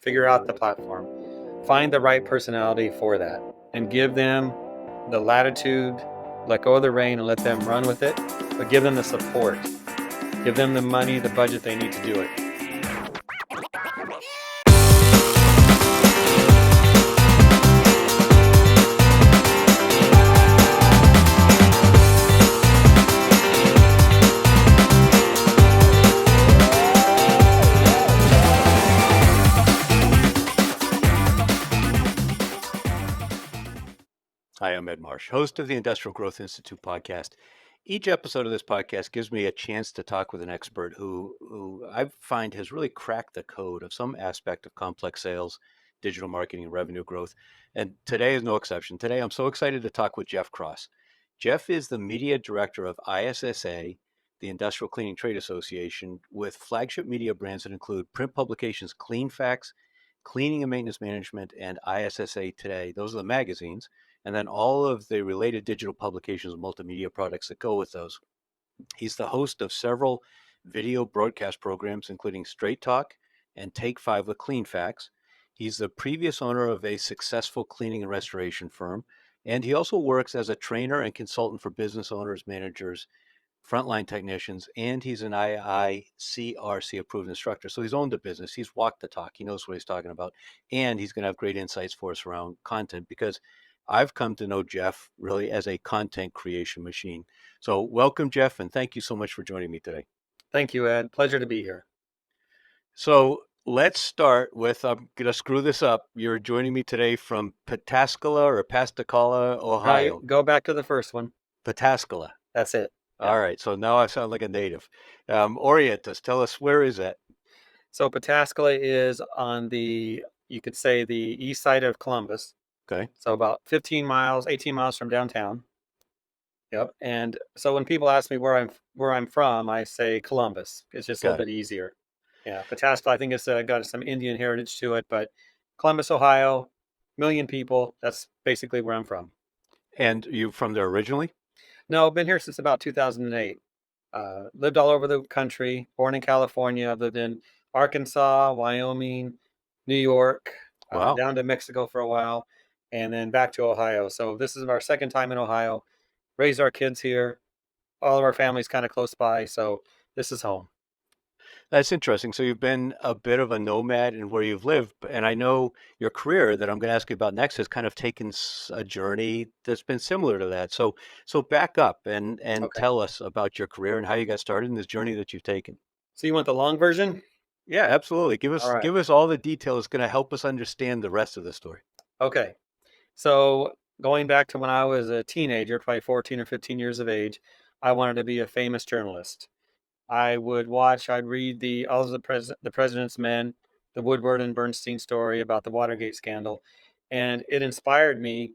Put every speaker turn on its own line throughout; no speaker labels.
figure out the platform, find the right personality for that, and give them the latitude, let go of the rein and let them run with it, but give them the support, give them the money, the budget they need to do it.
Hi, I'm Ed Marsh, host of the Industrial Growth Institute podcast. Each episode of this podcast gives me a chance to talk with an expert who I find has really cracked the code of some aspect of complex sales, digital marketing, and revenue growth. And today is no exception. Today, I'm so excited to talk with Jeff Cross. Jeff is the media director of ISSA, the Industrial Cleaning Trade Association, with flagship media brands that include print publications CleanFacts, Cleaning and Maintenance Management, and ISSA Today. Those are the magazines, and then all of the related digital publications and multimedia products that go with those. He's the host of several video broadcast programs, including Straight Talk and Take 5 with Clean Facts. He's the previous owner of a successful cleaning and restoration firm, and he also works as a trainer and consultant for business owners, managers, frontline technicians, and he's an IICRC approved instructor. So he's owned a business. He's walked the talk. He knows what he's talking about. And he's going to have great insights for us around content, because I've come to know Jeff really as a content creation machine. So welcome, Jeff, and thank you so much for joining me today.
Thank you, Ed. Pleasure to be here.
So let's start with, I'm going to screw this up. You're joining me today from Pataskala or Pascagoula, Ohio.
Go back to the first one.
Pataskala.
That's it.
All right. So now I sound like a native. Orient us. Tell us, where is that?
So Pataskala is on the, you could say, the east side of Columbus.
Okay.
So about 15 miles, 18 miles from downtown. Yep. And so when people ask me where I'm from, I say Columbus. It's just a little bit easier. Yeah. Pataskala, I think it's got some Indian heritage to it, but Columbus, Ohio, million people. That's basically where I'm from.
And you from there originally?
No, I've been here since about 2008. Lived all over the country, born in California. I've lived in Arkansas, Wyoming, New York,
Wow.
down to Mexico for a while, and then back to Ohio. So this is our second time in Ohio. Raised our kids here. All of our family's kind of close by. So this is home.
That's interesting. So you've been a bit of a nomad in where you've lived, and I know your career that I'm going to ask you about next has kind of taken a journey that's been similar to that. So back up and
Okay.
tell us about your career and how you got started in this journey that you've taken.
So you want the long version?
Yeah, absolutely. Give us all the details. It's going to help us understand the rest of the story.
Okay. So going back to when I was a teenager, probably 14 or 15 years of age, I wanted to be a famous journalist. I'd read all of the President's Men, the Woodward and Bernstein story about the Watergate scandal, and it inspired me.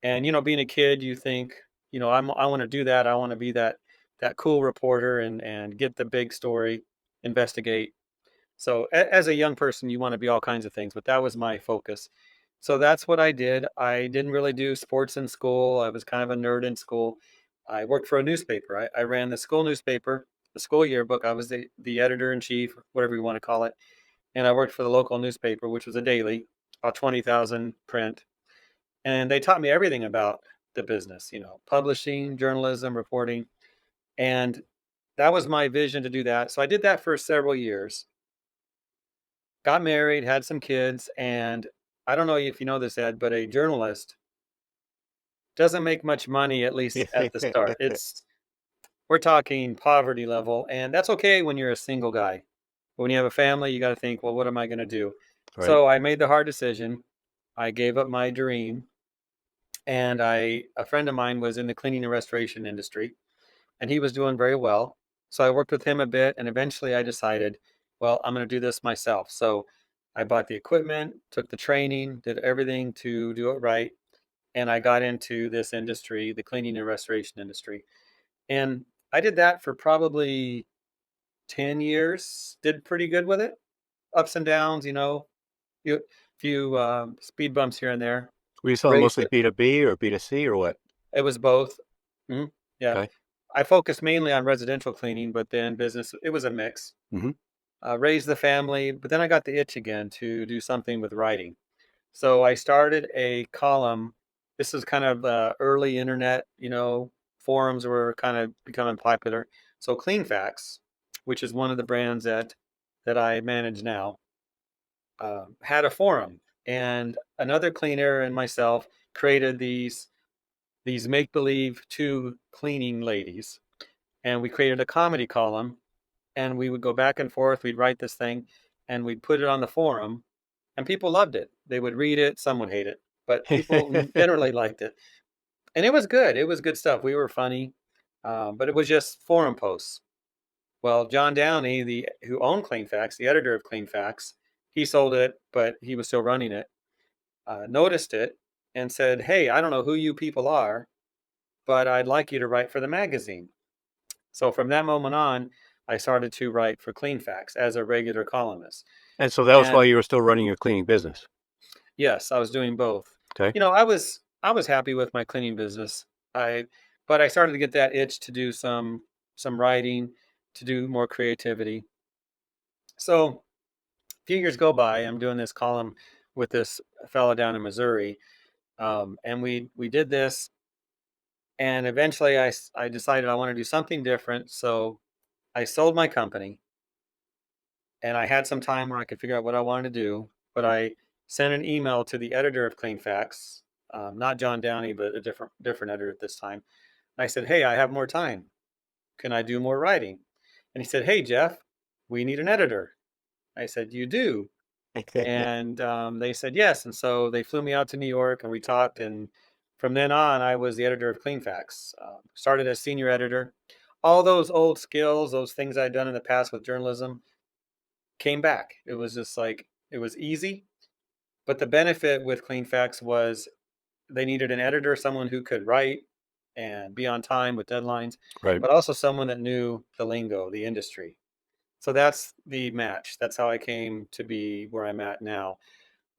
And being a kid, you think, I want to do that. I want to be that cool reporter and get the big story, investigate. So as a young person, you want to be all kinds of things, but that was my focus. So that's what I did. I didn't really do sports in school. I was kind of a nerd in school. I worked for a newspaper. I ran the school newspaper, the school yearbook. I was the editor in chief, whatever you want to call it. And I worked for the local newspaper, which was a daily, about 20,000 print. And they taught me everything about the business, publishing, journalism, reporting. And that was my vision to do that. So I did that for several years. Got married, had some kids, and I don't know if you know this, Ed, but a journalist doesn't make much money, at least at the start. We're talking poverty level, and that's okay when you're a single guy. But when you have a family, you got to think, well, what am I going to do?
Right.
So I made the hard decision. I gave up my dream, and a friend of mine was in the cleaning and restoration industry, and he was doing very well. So I worked with him a bit, and eventually I decided, well, I'm going to do this myself. So I bought the equipment, took the training, did everything to do it right. And I got into this industry, the cleaning and restoration industry. And I did that for probably 10 years, did pretty good with it. Ups and downs, few speed bumps here and there.
Were you selling mostly B2B or B2C or what?
It was both. Mm-hmm. Yeah. Okay. I focused mainly on residential cleaning, but then business, it was a mix.
Mm-hmm.
raised the family, but then I got the itch again to do something with writing. So I started a column. This is kind of early internet, forums were kind of becoming popular. So Clean Facts, which is one of the brands that I manage now, had a forum, and another cleaner and myself created these make believe two cleaning ladies, and we created a comedy column, and we would go back and forth. We'd write this thing, and we'd put it on the forum, and people loved it. They would read it. Some would hate it, but people generally liked it, and it was good. It was good stuff. We were funny, but it was just forum posts. Well, John Downey, the who owned Clean Facts, the editor of Clean Facts, he sold it, but he was still running it. Noticed it and said, "Hey, I don't know who you people are, but I'd like you to write for the magazine." So from that moment on, I started to write for Clean Facts as a regular columnist.
And so that was while
And
you were still running your cleaning business.
yes, I was doing both.
Okay.
I was happy with my cleaning business. I but I started to get that itch to do some writing, to do more creativity. So a few years go by. I'm doing this column with this fellow down in Missouri, and we did this, and eventually I decided I want to do something different. So I sold my company, and I had some time where I could figure out what I wanted to do. But I sent an email to the editor of Clean Facts, not John Downey, but a different editor at this time. And I said, "Hey, I have more time. Can I do more writing?" And he said, "Hey, Jeff, we need an editor." I said, "You do?" And they said yes. And so they flew me out to New York, and we talked. And from then on, I was the editor of Clean Facts. Started as senior editor. All those old skills, those things I'd done in the past with journalism, came back. It was just like it was easy. But the benefit with Clean Facts was they needed an editor, someone who could write and be on time with deadlines,
Right.
but also someone that knew the lingo, the industry. So that's the match. That's how I came to be where I'm at now.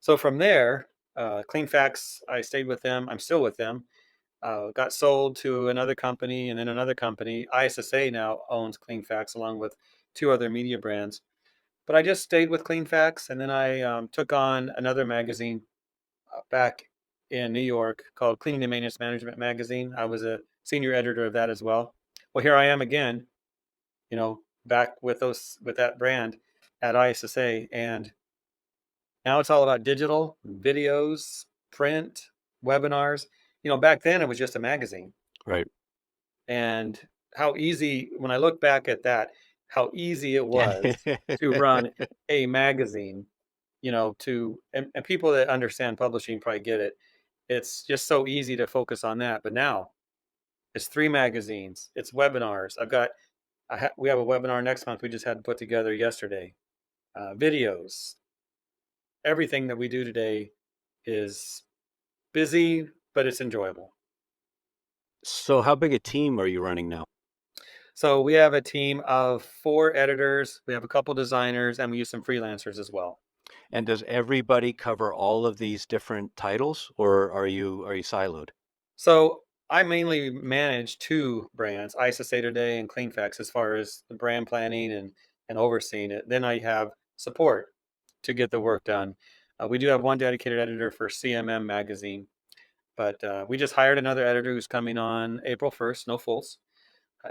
So from there, Clean Facts, I stayed with them. I'm still with them. Got sold to another company and then another company. ISSA now owns Clean Facts along with two other media brands. But I just stayed with Clean Facts, and then I took on another magazine back in New York called Cleaning and Maintenance Management Magazine. I was a senior editor of that as well. Well, here I am again, back with that brand at ISSA, and now it's all about digital, videos, print, webinars. Back then it was just a magazine.
Right.
And how easy, when I look back at that, how easy it was to run a magazine, and people that understand publishing probably get it. It's just so easy to focus on that. But now it's three magazines, it's webinars. We have a webinar next month we just had to put together yesterday. Videos, everything that we do today is busy, but it's enjoyable.
So how big a team are you running now?
So we have a team of four editors, we have a couple designers, and we use some freelancers as well.
And does everybody cover all of these different titles, or are you siloed?
So I mainly manage two brands, ISSA Today and CleanFacts, as far as the brand planning and overseeing it. Then I have support to get the work done. We do have one dedicated editor for CMM magazine, but we just hired another editor who's coming on April 1st, no fools,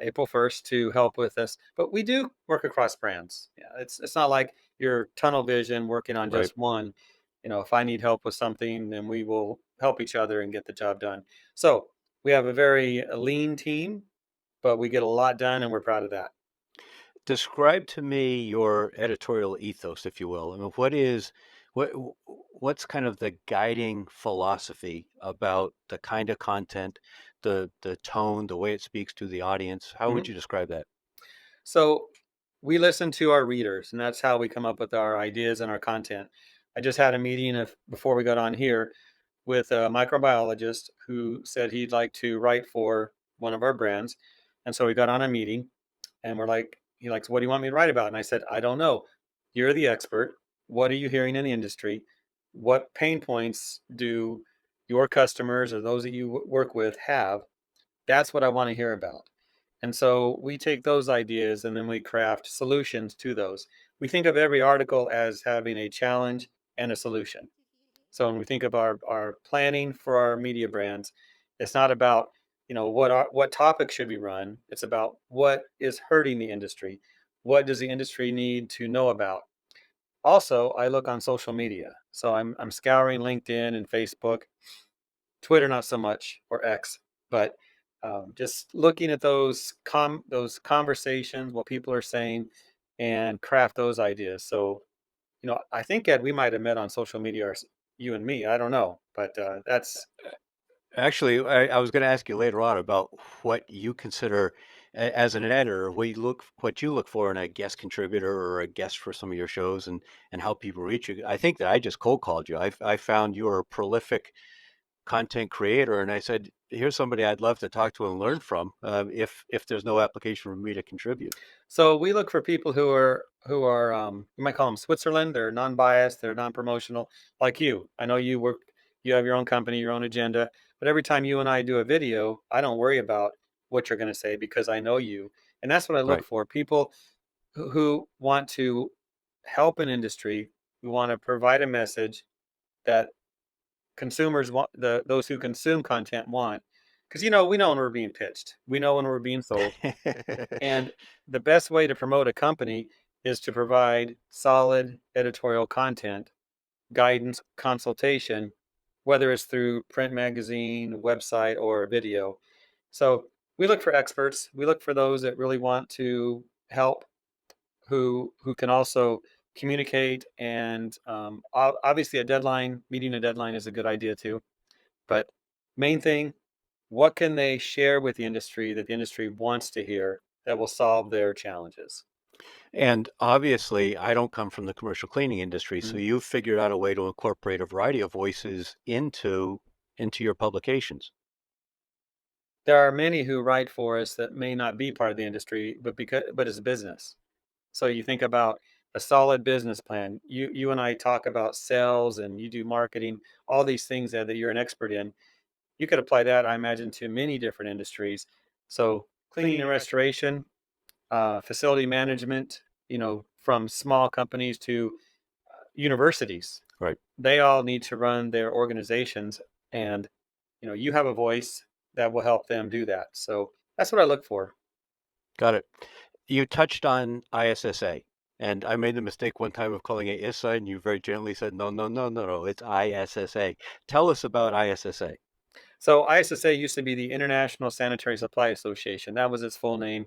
April 1st to help with us. But we do work across brands. Yeah, it's not like you're tunnel vision working on
Right.
just one. If I need help with something, then we will help each other and get the job done. So we have a very lean team, but we get a lot done, and we're proud of that.
Describe to me your editorial ethos, if you will. I mean, what what's kind of the guiding philosophy about the kind of content, the tone, the way it speaks to the audience? How would
Mhm.
you describe that?
So we listen to our readers, and that's how we come up with our ideas and our content. I just had a meeting before we got on here with a microbiologist who said he'd like to write for one of our brands. And so we got on a meeting, and he likes, "What do you want me to write about?" And I said, "I don't know. You're the expert. What are you hearing in the industry? What pain points do your customers or those that you work with have? That's what I want to hear about." And so we take those ideas and then we craft solutions to those. we think of every article as having a challenge and a solution. So when we think of our planning for our media brands, it's not about, what topic should we run. It's about what is hurting the industry. What does the industry need to know about? Also, I look on social media. So I'm scouring LinkedIn and Facebook, Twitter not so much, or X, but just looking at those conversations, what people are saying, and craft those ideas. So I think, Ed, we might have met on social media, you and me. I don't know, but that's
Actually, I was going to ask you later on about what you consider as an editor, what you look for in a guest contributor or a guest for some of your shows, and how people reach you. I think that I just cold called you. I found you were a prolific content creator, and I said, "Here's somebody I'd love to talk to and learn from. If there's no application for me to contribute."
so we look for people who are you might call them Switzerland. They're non-biased, they're non-promotional, like you. I know you have your own company, your own agenda, but every time you and I do a video, I don't worry about what you're going to say because I know you, and that's what I look
Right.
for. People who want to help an industry, who want to provide a message that consumers want, those who consume content want, because we know when we're being pitched, we know when we're being sold, and the best way to promote a company is to provide solid editorial content, guidance, consultation, whether it's through print magazine, website, or video. So we look for experts. We look for those that really want to help, who can also communicate, and obviously meeting a deadline is a good idea too. But main thing, what can they share with the industry that the industry wants to hear that will solve their challenges?
And obviously, I don't come from the commercial cleaning industry, so
Mhm.
you've figured out a way to incorporate a variety of voices into your publications.
There are many who write for us that may not be part of the industry, but it's business. So you think about a solid business plan. You and I talk about sales, and you do marketing, all these things that you're an expert in. You could apply that, I imagine, to many different industries. So cleaning and restoration, facility management, from small companies to universities,
Right.
they all need to run their organizations, and you have a voice that will help them do that. So that's what I look for.
Got it. You touched on ISSA, and I made the mistake one time of calling it ISSA, and you very gently said, no, no, no, no, no, it's ISSA. Tell us about ISSA.
So ISSA used to be the International Sanitary Supply Association. That was its full name.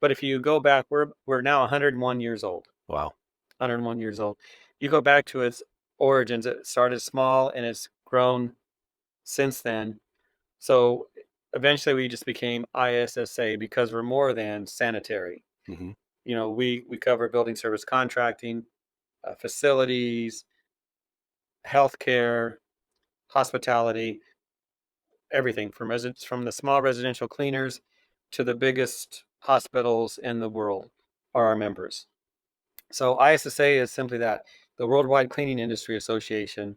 But if you go back, we're now 101 years old.
Wow.
101 years old. You go back to its origins. It started small and it's grown since then. So eventually we just became ISSA because we're more than sanitary.
Hmm.
We cover building service contracting, facilities, healthcare, hospitality, everything from the small residential cleaners to the biggest hospitals in the world are our members. So ISSA is simply that, the Worldwide Cleaning Industry Association,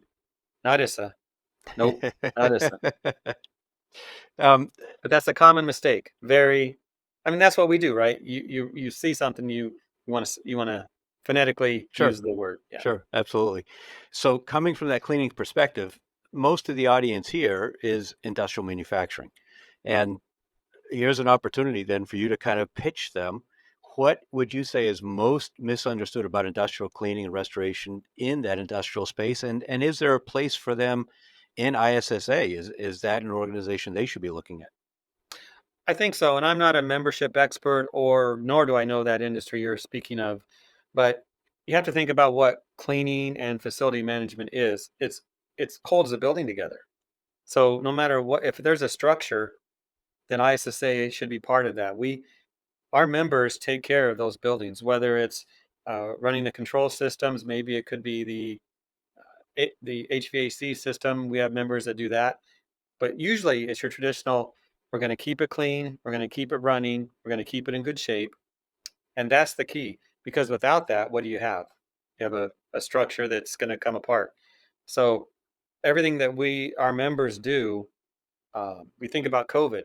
not ISSA. Nope, not ISSA.
um,
But that's a common mistake. I mean, that's what we do, right? You see something, you want to phonetically
sure,
use the word. Yeah.
sure, absolutely. So, coming from that cleaning perspective, most of the audience here is industrial manufacturing. And here's an opportunity then for you to kind of pitch them. What would you say is most misunderstood about industrial cleaning and restoration in that industrial space? And is there a place for them in ISSA? Is that an organization they should be looking at?
I think so, and I'm not a membership expert, or nor do I know that industry you're speaking of, but you have to think about what cleaning and facility management is. It holds the building together. So no matter what, if there's a structure, then ISSA should be part of that. Our members take care of those buildings, whether it's running the control systems, maybe it could be the HVAC system. We have members that do that, but usually it's your traditional. We're going to keep it clean. We're going to keep it running. We're going to keep it in good shape. And that's the key, because without that, what do you have? You have a structure that's going to come apart. So everything that our members do, we think about COVID,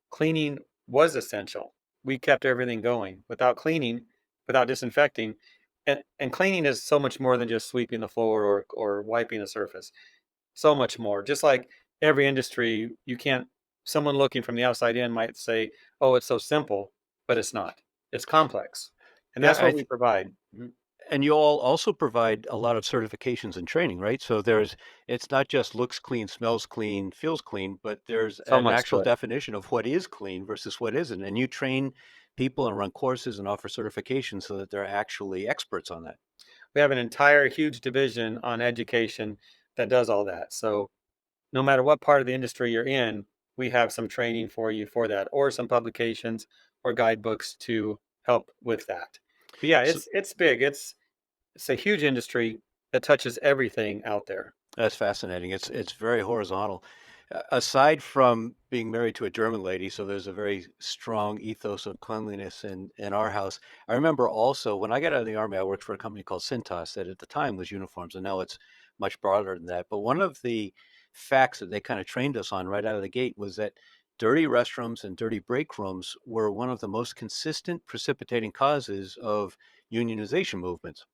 cleaning was essential. We kept everything going. Without cleaning, without disinfecting, And cleaning is so much more than just sweeping the floor or wiping a surface. So much more. Just like every industry, you can't someone looking from the outside in might say, "Oh, it's so simple," but it's not. It's complex. And
Yeah,
that's what we provide. Mhm.
and you all also provide a lot of certifications and training, right? So it's not just looks clean, smells clean, feels clean, but there's
So
an
much to
actual
it.
definition of what is clean versus what isn't. And you train people and run courses and offer certifications so that they're actually experts on that.
We have an entire huge division on education that does all that. So no matter what part of the industry you're in, we have some training for you for that, or some publications or guidebooks to help with that. But yeah,
So
it's big. It's a huge industry that touches everything out there.
that's fascinating. It's very horizontal. Aside from being married to a German lady, so there's a very strong ethos of cleanliness in our house. I remember also when I got out of the army, I worked for a company called Cintas that at the time was uniforms, and now it's much broader than that. But one of the facts that they kind of trained us on right out of the gate was that dirty restrooms and dirty break rooms were one of the most consistent precipitating causes of unionization movements.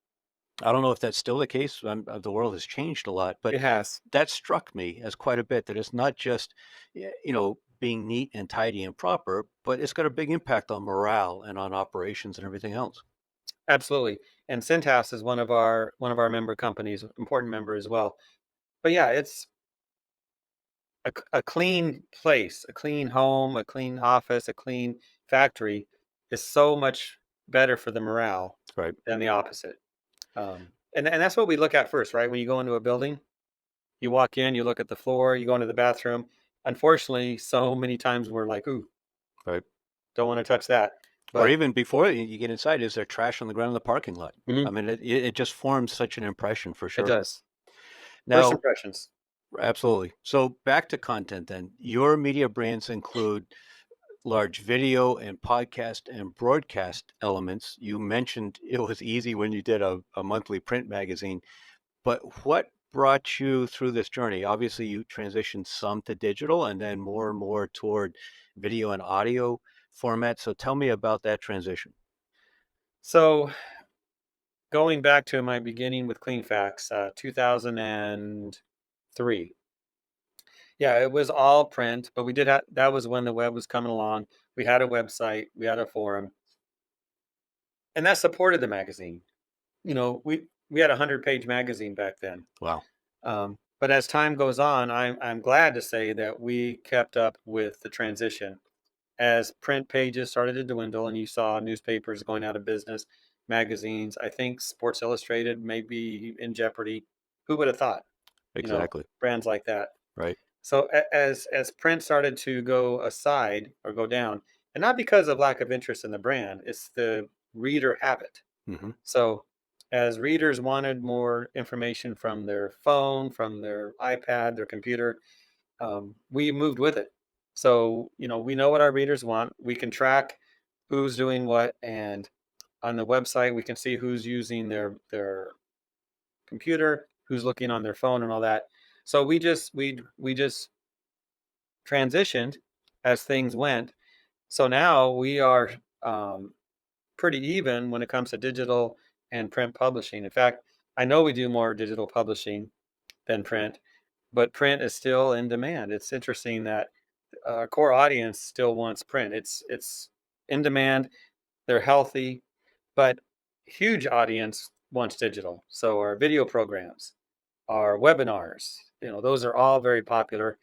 I don't know if that's still the case. The world has changed a lot, but
It has.
that struck me as quite a bit that it's not just, being neat and tidy and proper, but it's got a big impact on morale and on operations and everything else.
Absolutely. And Cintas is one of our member companies, important member as well. But yeah, it's a clean place, a clean home, a clean office, a clean factory is so much better for the morale
Right.
than the opposite. And that's what we look at first, right? When you go into a building, you walk in, you look at the floor, you go into the bathroom. Unfortunately, so many times we're like, "Ooh,
Right.
don't want to touch that."
Or
But
even before you get inside, is there trash on the ground in the parking lot? I
mhm,
mean, it just forms such an impression for
it
sure.
does. First
Now,
impressions.
absolutely. So back to content then. Your media brands include large video and podcast and broadcast elements. You mentioned it was easy when you did a monthly print magazine, but what brought you through this journey? Obviously, you transitioned some to digital and then more and more toward video and audio format. So tell me about that transition.
So going back to my beginning with Clean Facts, 2003. Yeah, it was all print, but we did have that was when the web was coming along. We had a website, we had a forum, and that supported the magazine. We had a 100-page magazine back then.
Wow.
But as time goes on, I'm glad to say that we kept up with the transition as print pages started to dwindle, and you saw newspapers going out of business, magazines. I think Sports Illustrated may be in jeopardy. Who would have thought?
Exactly.
Brands like that.
Right.
So as print started to go aside or go down, and not because of lack of interest in the brand, it's the reader habit.
Hmm.
So as readers wanted more information from their phone, from their iPad, their computer, we moved with it. So we know what our readers want. We can track who's doing what, and on the website we can see who's using their computer, who's looking on their phone, and all that. So we just transitioned as things went. So now we are pretty even when it comes to digital and print publishing. In fact, I know we do more digital publishing than print, but print is still in demand. It's interesting that our core audience still wants print. It's in demand. They're healthy, but huge audience wants digital. So our video programs, our webinars, those are all very popular.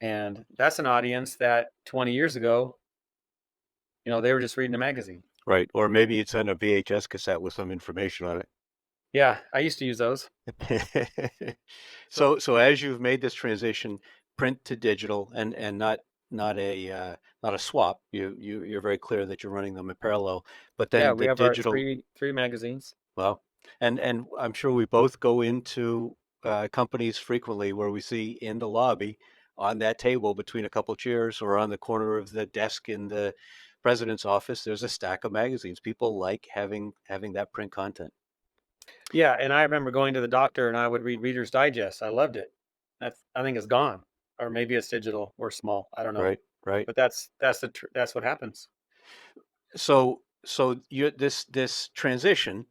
And that's an audience that 20 years ago, they were just reading a magazine.
Right. Or maybe it's on a VHS cassette with some information on
Yeah, I used to use those.
it. So as you've made this transition, print to digital, and not a swap. You're very clear that you're running them in parallel. But
Yeah,
then
we
the
have our
digital.
three magazines.
Well, and I'm sure we both go into companies frequently where we see in the lobby on that table between a couple chairs or on the corner of the desk in the president's office, there's a stack of magazines. People like having that print content.
Yeah, and I remember going to the doctor and I would read Reader's Digest. I loved it. I think it's gone, or maybe it's digital or small. I don't know,
Right, right.
but that's what happens.
So you this transition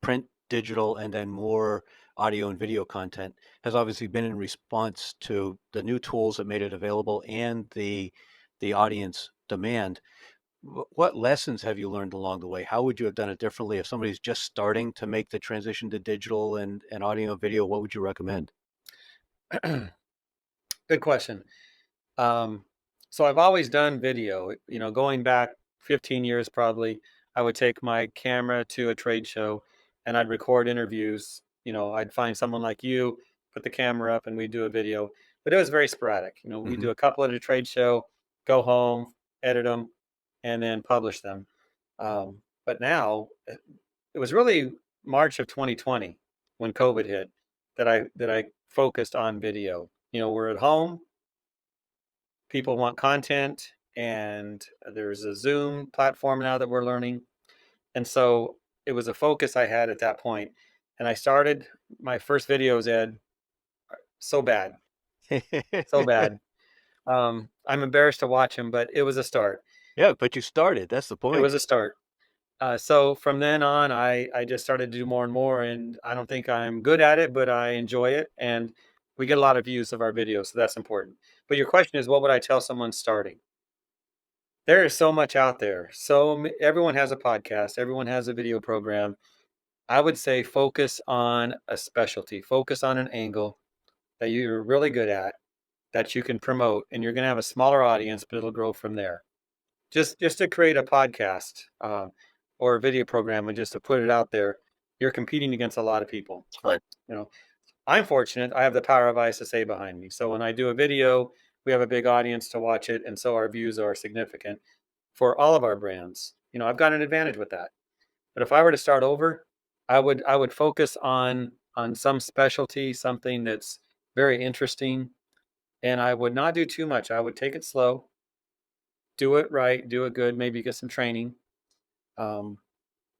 print, digital, and then more audio and video content has obviously been in response to the new tools that made it available and the audience demand. What lessons have you learned along the way? How would you have done it differently if somebody's just starting to make the transition to digital and audio and video? What would you recommend?
Good question. Um, so I've always done video, going back 15 years probably. I would take my camera to a trade show and I'd record interviews. I'd find someone like you, put the camera up and we'd do a video. But it was very sporadic. We'd
Hmm.
do a couple at a trade show, go home, edit them, and then publish them. But now it was really March of 2020 when COVID hit that I focused on video. We're at home, people want content, and there's a Zoom platform now that we're learning. And so it was a focus I had at that point. And I started my first videos, Ed, so bad, so bad. I'm embarrassed to watch them, but it was a start.
Yeah, but you started. That's the
It
point.
was a start. So from then on, I just started to do more and more, and I don't think I'm good at it, but I enjoy it, and we get a lot of views of our videos, so that's important. But your question is, what would I tell someone starting? There is so much out there. Everyone has a podcast, everyone has a video program. I would say focus on a specialty, focus on an angle that you're really good at, that you can promote, and you're going to have a smaller audience, but it'll grow from there. Just to create a podcast or a video program and just to put it out there, you're competing against a lot of people.
Right.
You know, I'm fortunate. I have the power of ISSA behind me. So when I do a video, we have a big audience to watch it, and so our views are significant for all of our brands. I've got an advantage with that. But if I were to start over, I would focus on some specialty, something that's very interesting, and I would not do too much. I would take it slow, do it right, do it good, maybe get some training, um,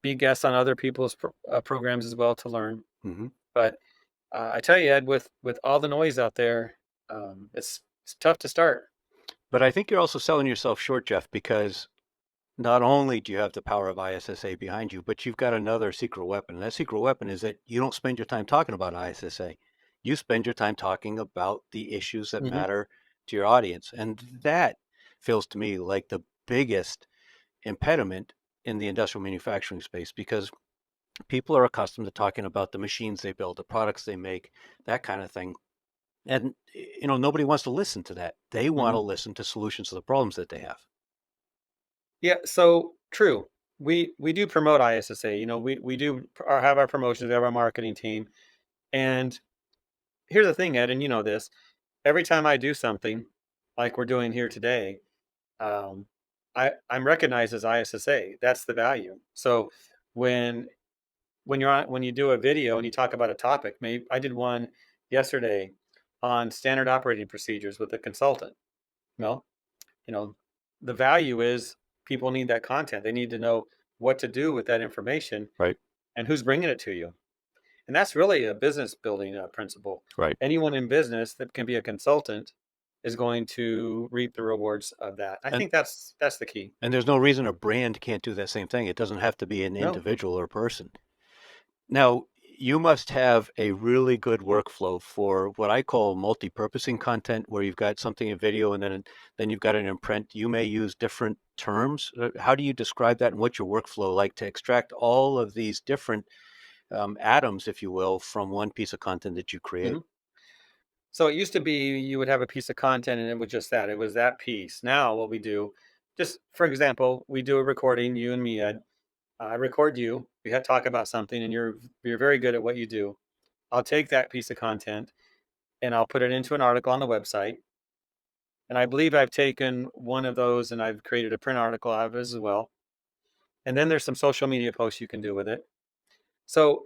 be guests on other people's programs as well to learn.
Hmm.
But I tell you, Ed, with all the noise out there, it's tough to start.
But I think you're also selling yourself short, Jeff, because not only do you have the power of ISSA behind you, but you've got another secret weapon. And that secret weapon is that you don't spend your time talking about ISSA. You spend your time talking about the issues that
Hmm.
matter to your audience. And that feels to me like the biggest impediment in the industrial manufacturing space because people are accustomed to talking about the machines they build, the products they make, that kind of thing. And nobody wants to listen to that. They want
Hmm.
to listen to solutions to the problems that they have.
Yeah, so true. We do promote ISSA. We do have our promotions, we have our marketing team, and here's the thing, Ed, and you know this. Every time I do something like we're doing here today, um, I'm recognized as ISSA. That's the value. So when when you do a video and you talk about a topic, maybe I did one yesterday on standard operating procedures with a consultant. Well, you know, the value is people need that content. They need to know what to do with that information
Right.
and who's bringing it to you. And that's really a business building principle.
Right.
Anyone in business that can be a consultant is going to reap the rewards of that. I
And
think that's the key.
and there's no reason a brand can't do that same thing. It doesn't have to be an
No.
individual or person. Now, you must have a really good workflow for what I call multi-purposing content, where you've got something in video and then you've got it in print. You may use different terms. How do you describe that, and what's your workflow like to extract all of these different atoms, if you will, from one piece of content that you create?
Mhm. So it used to be you would have a piece of content and it was just that. It was that piece. Now what we do, just for example, we do a recording, you and me, Ed. I record you. We had talk about something, and you're very good at what you do. I'll take that piece of content and I'll put it into an article on the website. And I believe I've taken one of those and I've created a print article out of it as well. And then there's some social media posts you can do with it. So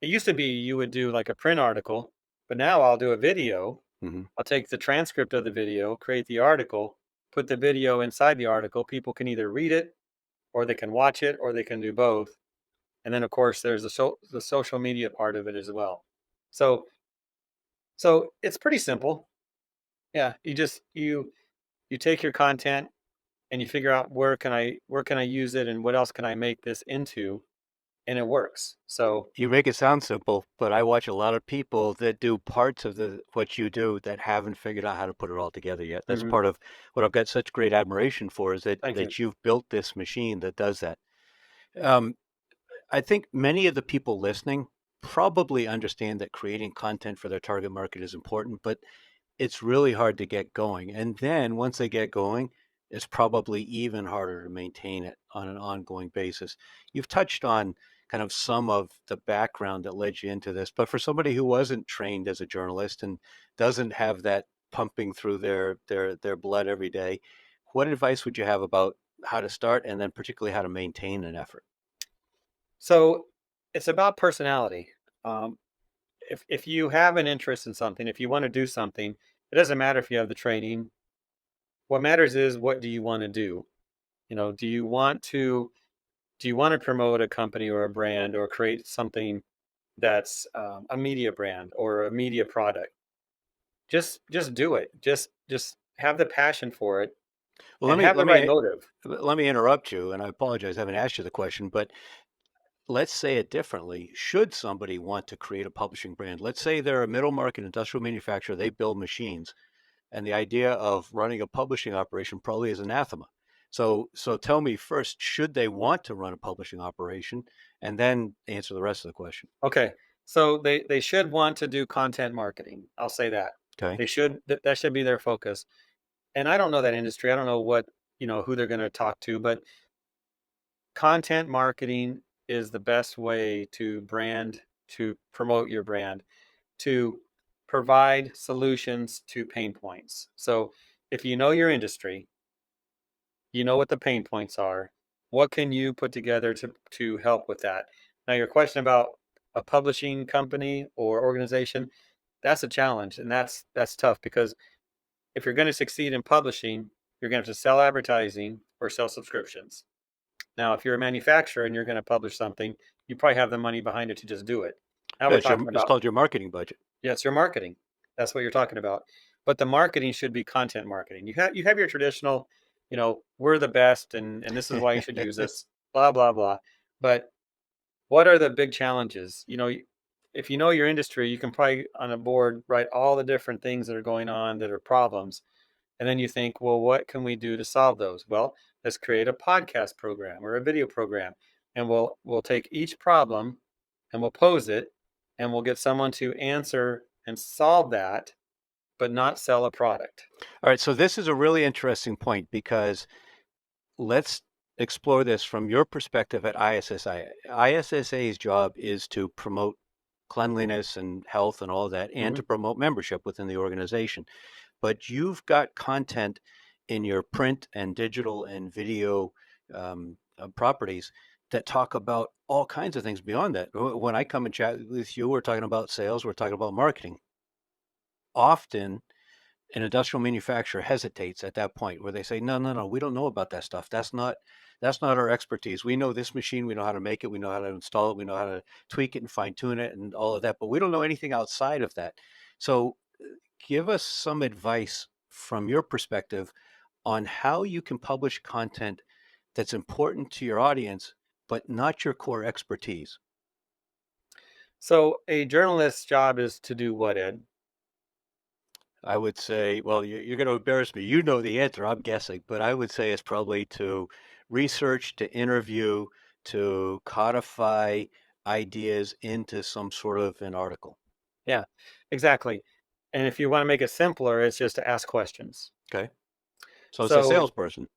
it used to be you would do like a print article, but now I'll do a video.
Hmm.
I'll take the transcript of the video, create the article, put the video inside the article. People can either read it or they can watch it or they can do both. And then of course there's the social media part of it as well. So so it's pretty simple. Yeah, you take your content and you figure out where can I use it and what else can I make this into. and it works. So,
You make it sound simple, but I watch a lot of people that do parts of the what you do that haven't figured out how to put it all together yet. That's
mhm,
part of what I've got such great admiration for is that
thank you.
you've built this machine that does that. Um, I think many of the people listening probably understand that creating content for their target market is important, but it's really hard to get going. And then once they get going, it's probably even harder to maintain it on an ongoing basis. You've touched on kind of some of the background that led you into this, but for somebody who wasn't trained as a journalist and doesn't have that pumping through their blood every day, what advice would you have about how to start and then particularly how to maintain an effort?
So, it's about personality. Um, if you have an interest in something, if you wanna do something, it doesn't matter if you have the training. What matters is what do you wanna do? You know, do you wanna promote a company or a brand or create something that's, a media brand or a media product? Just do it. Just have the passion for it
Well,
and have the right motive.
let me interrupt you, and I apologize, I haven't asked you the question, but let's say it differently. Should somebody want to create a publishing brand, let's say they're a middle market industrial manufacturer, they build machines, and the idea of running a publishing operation probably is anathema. So tell me first, should they want to run a publishing operation, and then answer the rest of the question.
Okay. So they should want to do content marketing. I'll say that.
Okay.
They should that should be their focus. And I don't know that industry. I don't know what, who they're going to talk to, but content marketing is the best way to brand, to promote your brand, to provide solutions to pain points. So if you know your industry, you know what the pain points are. What can you put together to help with that? Now, your question about a publishing company or organization, that's a challenge, and that's tough because if you're going to succeed in publishing, you're going to have to sell advertising or sell subscriptions. Now, if you're a manufacturer and you're going to publish something, you probably have the money behind it to just do it. Now
Yeah,
we're talking
it's
about,
called your marketing budget.
yeah, it's your marketing. That's what you're talking about. But the marketing should be content marketing. You have your traditional, we're the best and this is why you should use us, blah blah blah. But what are the big challenges? If you know your industry, you can probably on a board write all the different things that are going on that are problems. And then you think, well, what can we do to solve those? Well, let's create a podcast program or a video program. And we'll take each problem and we'll pose it and we'll get someone to answer and solve that, but not sell a product.
All right, so this is a really interesting point because let's explore this from your perspective at ISSA. ISSA's job is to promote cleanliness and health and all that, and
Mhm.
to promote membership within the organization. But you've got content in your print and digital and video properties that talk about all kinds of things beyond that. When I come and chat with you, we're talking about sales, we're talking about marketing. Often, an industrial manufacturer hesitates at that point where they say, no, no, no, we don't know about that stuff. That's not our expertise. We know this machine, we know how to make it, we know how to install it, we know how to tweak it and fine tune it and all of that, but we don't know anything outside of that. So give us some advice from your perspective on how you can publish content that's important to your audience, but not your core expertise.
So a journalist's job is to do what, Ed?
I would say, well, you're going to embarrass me. You know the answer, I'm guessing, but I would say it's probably to research, to interview, to codify ideas into some sort of an article.
Yeah, exactly. And if you want to make it simpler, it's just to ask questions.
Okay. So it's a
So
salesperson.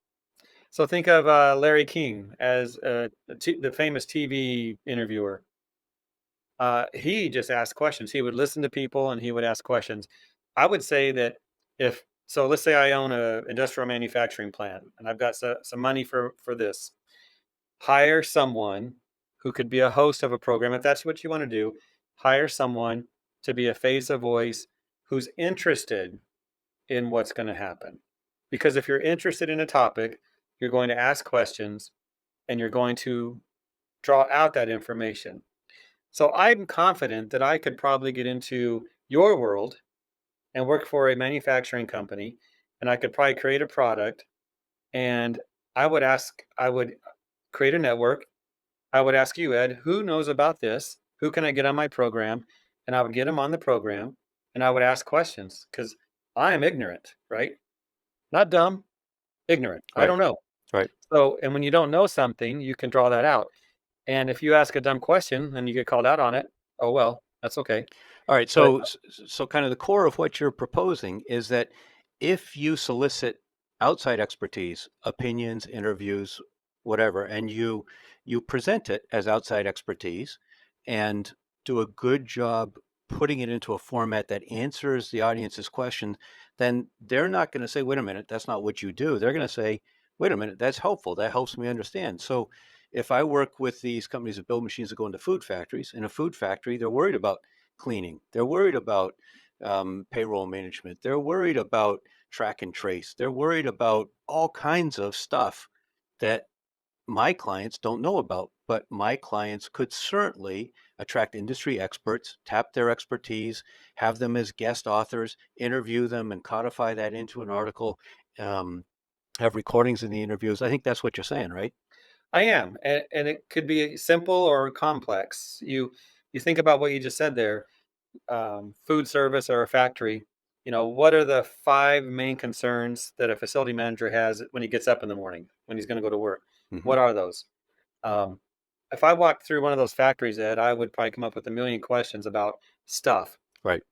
so think of Larry King as the famous TV interviewer. He just asked questions. He would listen to people and he would ask questions. I would say that if so, let's say I own a industrial manufacturing plant and I've got some money for this. Hire someone who could be a host of a program if that's what you want to do. Hire someone to be a face of voice who's interested in what's going to happen. Because if you're interested in a topic, you're going to ask questions and you're going to draw out that information. So I'm confident that I could probably get into your world and work for a manufacturing company and I could probably create a product and I would create a network. I would ask you, Ed, who knows about this? Who can I get on my program? And I would get them on the program and I would ask questions because I am ignorant, right? Not dumb, ignorant. I
Right.
don't know.
Right.
So, and when you don't know something, you can draw that out. And if you ask a dumb question and you get called out on it, oh well, that's okay.
All right.
But
So kind of the core of what you're proposing is that if you solicit outside expertise, opinions, interviews, whatever, and you present it as outside expertise and do a good job putting it into a format that answers the audience's question, then they're not going to say, "Wait a minute, that's not what you do." They're going to say, "Wait a minute, that's helpful. That helps me understand." So if I work with these companies that build machines that go into food factories, in a food factory, they're worried about cleaning. They're worried about payroll management. They're worried about track and trace. They're worried about all kinds of stuff that my clients don't know about. But my clients could certainly attract industry experts, tap their expertise, have them as guest authors, interview them, and codify that into an article. Um, have recordings of the interviews. I think that's what you're saying, right?
I am, and it could be simple or complex. You think about what you just said there. Food service or a factory. You know, what are the five main concerns that a facility manager has when he gets up in the morning when he's going to go to work?
Hmm.
What are those? Um, if I walked through one of those factories, Ed, I would probably come up with a million questions about stuff.
Right.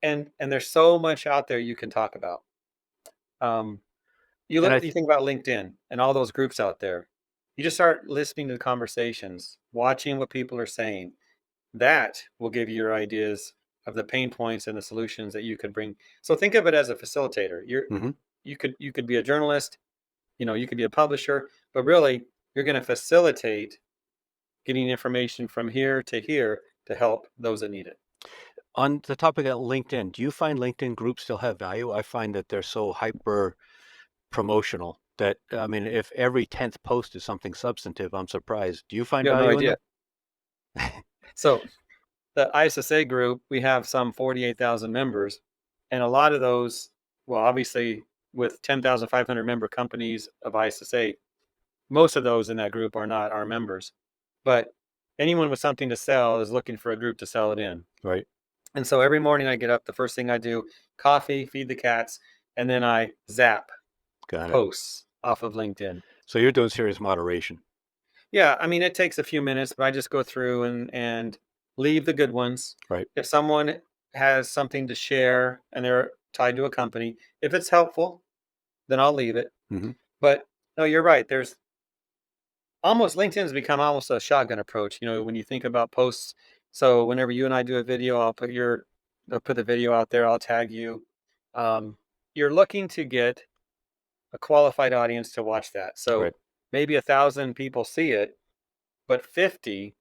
And there's so much out there you can talk about. Um,
And I,
you think about LinkedIn and all those groups out there. You just start listening to the conversations, watching what people are saying. That will give you your ideas of the pain points and the solutions that you could bring. So think of it as a facilitator.
mhm.
You could be a journalist, you know, you could be a publisher, but really you're going to facilitate getting information from here to help those that need it.
On the topic of LinkedIn, do you find LinkedIn groups still have value? I find that they're so hyper promotional that, I mean, if every 10th post is something substantive, I'm surprised. Do you find
You have no
value in
idea.
them?
So the ISSA group, we have some 48,000 members, and a lot of those, well, obviously with 10,500 member companies of ISSA, most of those in that group are not our members, but anyone with something to sell is looking for a group to sell it in.
Right.
And so every morning I get up, the first thing I do, coffee, feed the cats, and then I zap
Got it.
posts off of LinkedIn.
So you're doing serious moderation.
Yeah, I mean it takes a few minutes, but I just go through and leave the good ones.
Right.
If someone has something to share and they're tied to a company, if it's helpful, then I'll leave it.
Hmm.
But no, you're right. There's almost LinkedIn's become almost a shotgun approach. You know, when you think about posts. So whenever you and I do a video, I'll put the video out there. I'll tag you. Um, you're looking to get a qualified audience to watch that. So
Right.
maybe 1,000 people see it, but 50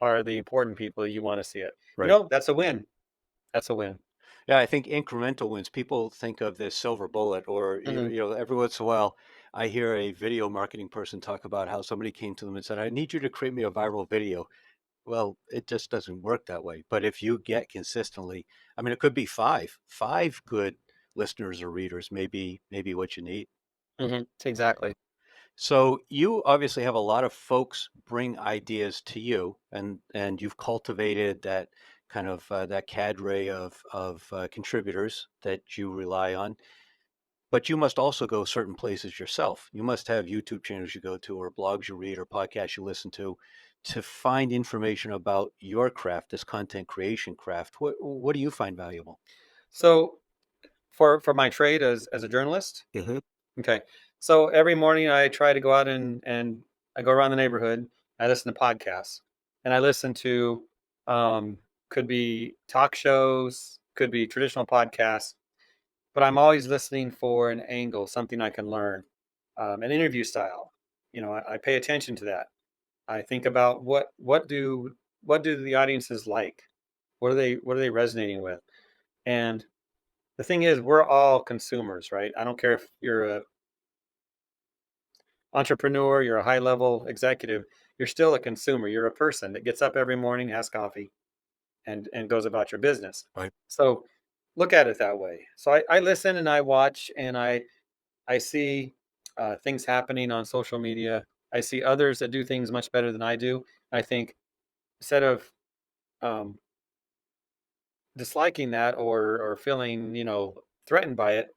are the important people you want to see it. You
Right.
know, that's a win. That's a win.
Yeah, I think incremental wins. People think of this silver bullet, or
Hmm.
every once in a while, I hear a video marketing person talk about how somebody came to them and said, "I need you to create me a viral video." Well, it just doesn't work that way. But if you get consistently, I mean, it could be five good listeners or readers, maybe what you need.
Exactly.
So you obviously have a lot of folks bring ideas to you, and you've cultivated that kind of that cadre of contributors that you rely on. But you must also go certain places yourself. You must have YouTube channels you go to, or blogs you read, or podcasts you listen to find information about your craft, this content creation craft. What do you find valuable?
So for my trade as a journalist,
Hmm.
okay. So every morning I try to go out and I go around the neighborhood. I listen to podcasts and I listen to um, could be talk shows, could be traditional podcasts, but I'm always listening for an angle, something I can learn, an interview style. You know, I pay attention to that. I think about what do the audiences like? What are they resonating with? And the thing is, we're all consumers, right? I don't care if you're a entrepreneur, you're a high level executive, you're still a consumer. You're a person that gets up every morning, has coffee, and goes about your business.
Right.
So look at it that way. So I listen and I watch and I see things happening on social media. I see others that do things much better than I do. I think instead of um, disliking that or feeling, threatened by it,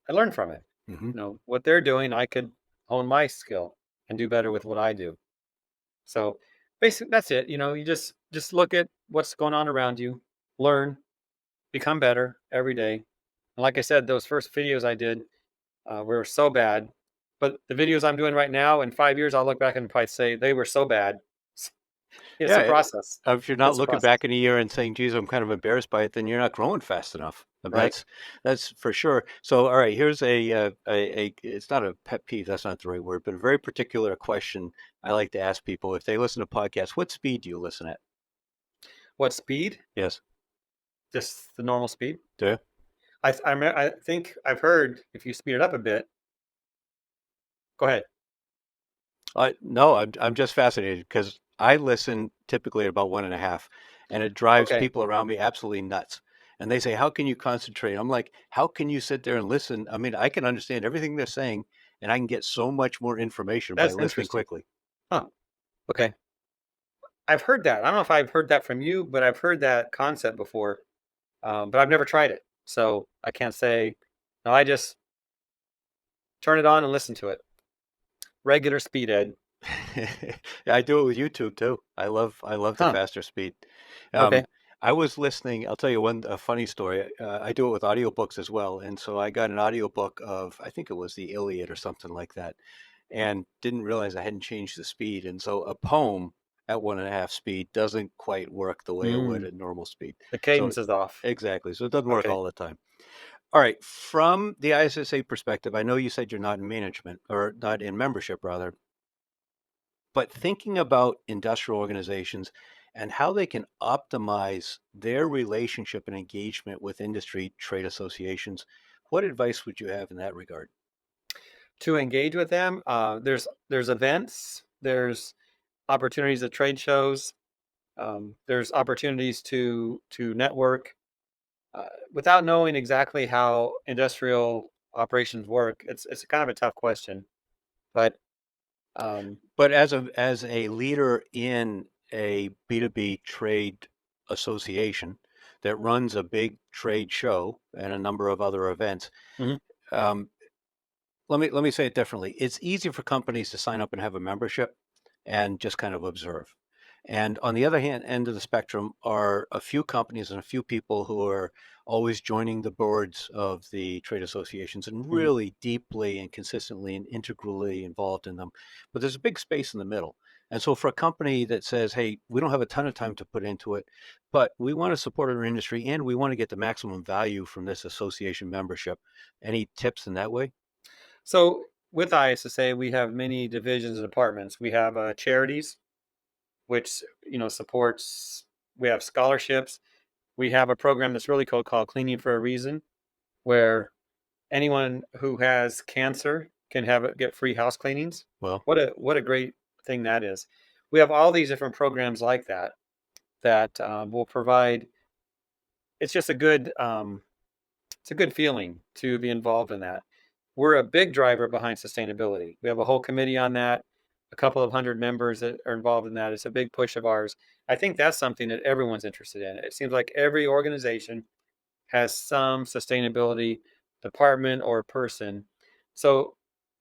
I learn from it.
Hmm.
What they're doing, I could hone my skill and do better with what I do. So basically, that's it. You just look at what's going on around you, learn, become better every day. And like I said, those first videos I did were so bad, but the videos I'm doing right now, in 5 years, I'll look back and probably say they were so bad. It's a
Yeah,
process.
if you're not
It's a
looking
process,
back in a year and saying, "Geez, I'm kind of embarrassed by it," then you're not growing fast enough.
right?
That's for sure. So, all right, here's a it's not a pet peeve. That's not the right word, but a very particular question I like to ask people if they listen to podcasts. What speed do you listen at?
What speed?
Yes,
Just the normal speed.
do you?
I think I've heard if you speed it up a bit. Go ahead.
No, I'm just fascinated because I listen typically at about 1.5, and it drives
Okay,
people around me absolutely nuts. And they say, "How can you concentrate?" I'm like, "How can you sit there and listen? I mean, I can understand everything they're saying, and I can get so much more information by
that's
listening
interesting.
quickly."
Huh. Okay, I've heard that. I don't know if I've heard that from you, but I've heard that concept before. But I've never tried it, so I can't say. No, I just turn it on and listen to it. Regular speed, Ed.
Yeah, I do it with YouTube too. I love the
Huh.
faster speed. Um,
Okay.
I was listening. I'll tell you one a funny story. I do it with audiobooks as well, and so I got an audiobook of I think it was the Iliad or something like that, and didn't realize I hadn't changed the speed. And so a poem at 1.5 speed doesn't quite work the way it would
Mm,
at normal speed.
the
So
cadence is off.
exactly. So it doesn't work
Okay.
all the time. All right. From the ISSA perspective, I know you said you're not in management or not in membership rather, but thinking about industrial organizations and how they can optimize their relationship and engagement with industry trade associations, what advice would you have in that regard?
To engage with them, there's events, there's opportunities at trade shows, there's opportunities to network. Without knowing exactly how industrial operations work, it's kind of a tough question. But um,
But as a leader in a B2B trade association that runs a big trade show and a number of other events,
mhm,
um, let me say it differently. It's easy for companies to sign up and have a membership and just kind of observe. And on the other hand, end of the spectrum are a few companies and a few people who are always joining the boards of the trade associations and
mhm.
really deeply and consistently and integrally involved in them. But there's a big space in the middle. And so for a company that says, "Hey, we don't have a ton of time to put into it, but we want to support our industry and we want to get the maximum value from this association membership." Any tips in that way?
So with ISSA, we have many divisions and departments. We have charities, which supports. We have scholarships. We have a program that's really cool called Cleaning for a Reason, where anyone who has cancer can get free house cleanings.
Well,
What a great thing that is. We have all these different programs like that that will provide. It's just it's a good feeling to be involved in that. We're a big driver behind sustainability. We have a whole committee on that, a couple of hundred members that are involved in that. It's a big push of ours. I think that's something that everyone's interested in. It seems like every organization has some sustainability department or person. So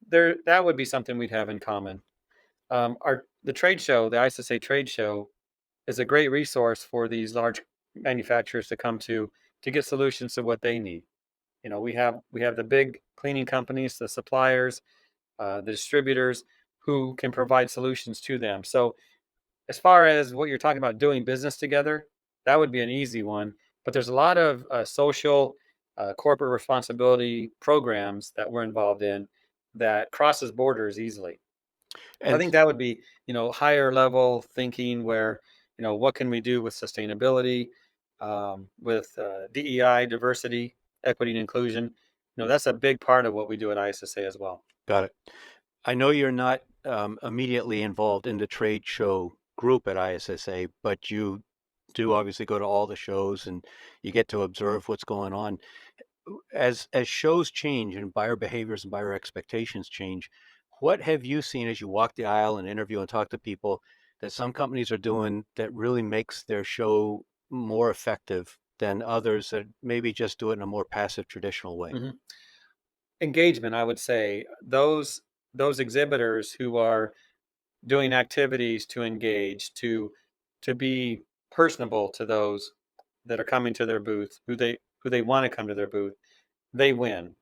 there that would be something we'd have in common. Our the trade show, the ISSA trade show, is a great resource for these large manufacturers to come to get solutions to what they need. We have the big cleaning companies, the suppliers, the distributors who can provide solutions to them. So as far as what you're talking about doing business together, that would be an easy one. But there's a lot of social, corporate responsibility programs that we're involved in that crosses borders easily. So I
and
think that would be, higher level thinking where, what can we do with sustainability, with DEI, diversity, equity, and inclusion. That's a big part of what we do at ISSA as well.
got it. I know you're not immediately involved in the trade show group at ISSA, but you do obviously go to all the shows and you get to observe what's going on. As shows change and buyer behaviors and buyer expectations change, What have you seen as you walk the aisle and interview and talk to people that some companies are doing that really makes their show more effective than others that maybe just do it in a more passive, traditional way?
Mhm. Engagement, I would say those exhibitors who are doing activities to engage, to be personable to those that are coming to their booth, who they want to come to their booth, they win.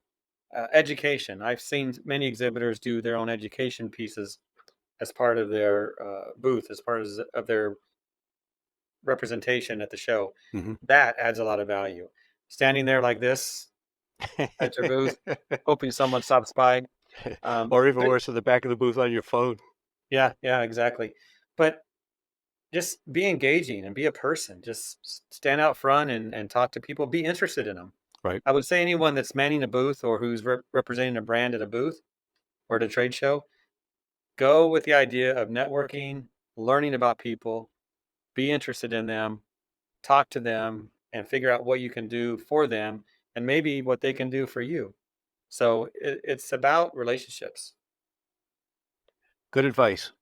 Education. I've seen many exhibitors do their own education pieces as part of their booth, as part of their representation at the show.
Hmm.
That adds a lot of value. Standing there like this at your booth, hoping someone stops by.
Or even
But
worse, in the back of the booth on your phone.
yeah, yeah, exactly. But just be engaging and be a person. Just stand out front and talk to people. Be interested in them.
Right.
I would say anyone that's manning a booth or who's representing a brand at a booth or at a trade show, go with the idea of networking, learning about people, be interested in them, talk to them, and figure out what you can do for them and maybe what they can do for you. So it's about relationships.
Good advice.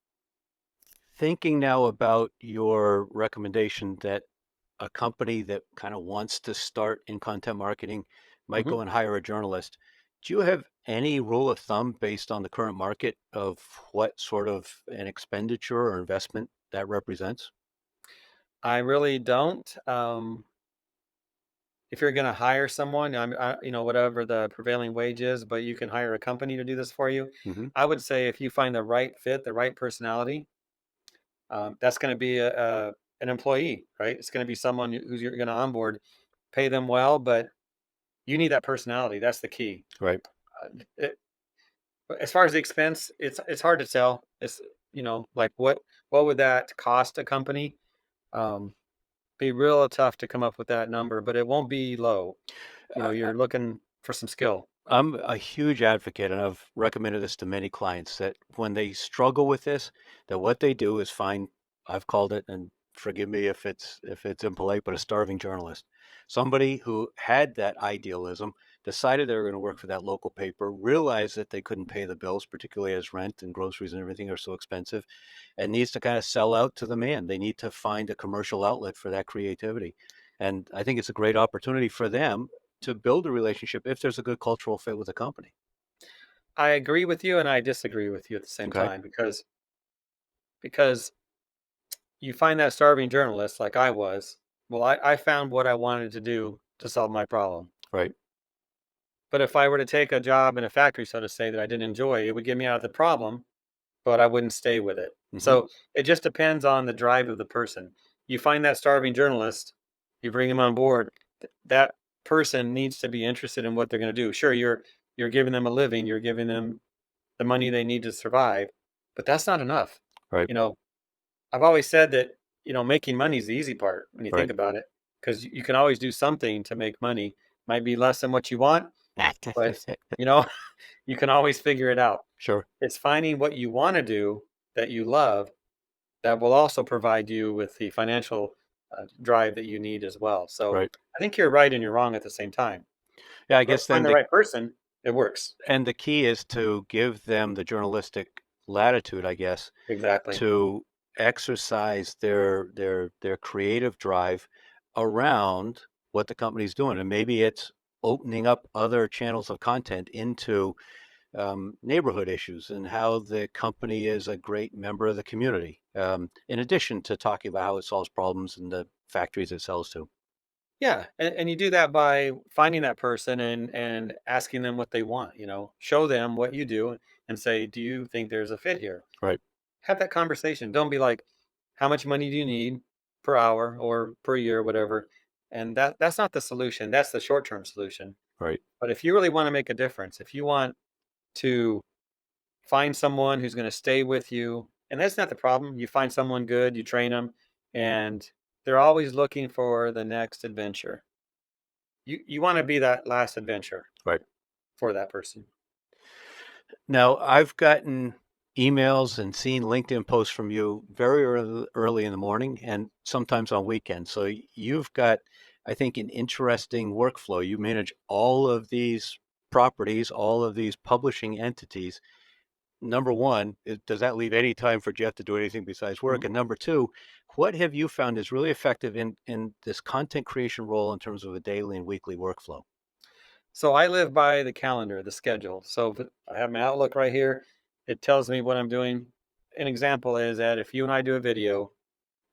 Thinking now about your recommendation that a company that kind of wants to start in content marketing might
Mhm.
go and hire a journalist. Do you have any rule of thumb based on the current market of what sort of an expenditure or investment that represents?
I really don't. If you're going to hire someone, whatever the prevailing wage is, but you can hire a company to do this for you.
Hmm.
I would say if you find the right fit, the right personality, that's going to be an employee, right? It's going to be someone who's you're going to onboard, pay them well, but you need that personality. That's the key.
Right.
It, but as far as the expense, it's hard to tell. It's like what would that cost a company? Um, be real tough to come up with that number, but it won't be low.
I,
You're looking for some skill.
I'm a huge advocate, and I've recommended this to many clients that when they struggle with this, that what they do is find, I've called it, and forgive me if it's impolite, but a starving journalist. Somebody who had that idealism, decided they were going to work for that local paper, realized that they couldn't pay the bills, particularly as rent and groceries and everything are so expensive, and needs to kind of sell out to the man. They need to find a commercial outlet for that creativity. And I think it's a great opportunity for them to build a relationship if there's a good cultural fit with the company.
I agree with you and I disagree with you at the same
Okay.
time because you find that starving journalist like I was. Well, I found what I wanted to do to solve my problem.
Right.
But if I were to take a job in a factory, so to say, that I didn't enjoy, it would get me out of the problem, but I wouldn't stay with it.
Hmm.
So it just depends on the drive of the person. You find that starving journalist, you bring him on board. That person needs to be interested in what they're going to do. Sure, you're giving them a living, you're giving them the money they need to survive, but that's not enough.
Right.
You know, I've always said that, making money is the easy part when you
Right.
think about it, because you can always do something to make money. Might be less than what you want, but you know, you can always figure it out.
Sure.
It's finding what you want to do that you love that will also provide you with the financial drive that you need as well. So
Right.
I think you're right and you're wrong at the same time.
Yeah, I
But
guess
find
then
the right person, it works.
the key is to give them the journalistic latitude, I guess,
Exactly.
to exercise their creative drive around what the company's doing. And maybe it's opening up other channels of content into neighborhood issues and how the company is a great member of the community, in addition to talking about how it solves problems in the factories it sells to.
Yeah, and you do that by finding that person and asking them what they want. Show them what you do and say, "Do you think there's a fit here?"
Right.
Have that conversation. Don't be like, "How much money do you need per hour or per year, whatever?" And that's not the solution. That's the short term solution.
Right.
But if you really want to make a difference, if you want to find someone who's going to stay with you, and that's not the problem. You find someone good, you train them, and they're always looking for the next adventure. You want to be that last adventure
Right.
for that person.
Now, I've gotten emails and seen LinkedIn posts from you very early in the morning and sometimes on weekends. So you've got, I think, an interesting workflow. You manage all of these properties, all of these publishing entities. number one, does that leave any time for Jeff to do anything besides work?
Mhm.
And number two, what have you found is really effective in this content creation role in terms of a daily and weekly workflow?
So I live by the calendar, the schedule. So I have my Outlook right here. It tells me what I'm doing. An example is that if you and I do a video,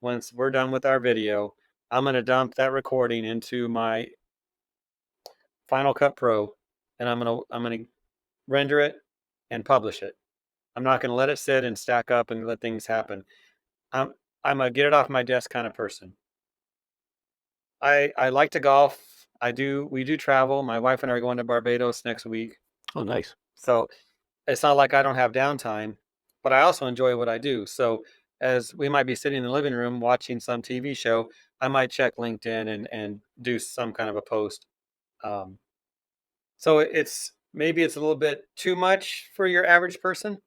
once we're done with our video, I'm going to dump that recording into my Final Cut Pro, and I'm going to render it and publish it. I'm not going to let it sit and stack up and let things happen. I'm I'm a get it off my desk kind of person. I like to golf. We do travel. My wife and I are going to Barbados next week.
Oh, nice.
So it's not like I don't have downtime, but I also enjoy what I do. So as we might be sitting in the living room watching some TV show, I might check LinkedIn and do some kind of a post. Um, so it's maybe it's a little bit too much for your average person,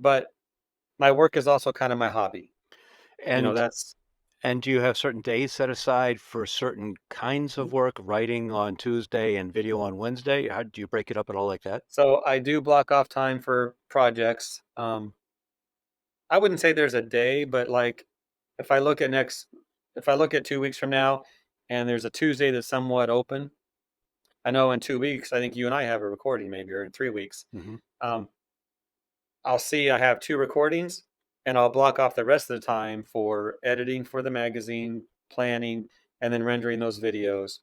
but my work is also kind of my hobby.
And
That's
and do you have certain days set aside for certain kinds of work, writing on Tuesday and video on Wednesday? How do you break it up at all like that?
so I do block off time for projects. I wouldn't say there's a day, but like if I look at next, if I look at 2 weeks from now, and there's a Tuesday that's somewhat open, I know in 2 weeks, I think you and I have a recording maybe, or in 3 weeks.
Hmm.
Um, I'll see I have two recordings, and I'll block off the rest of the time for editing for the magazine, planning, and then rendering those videos.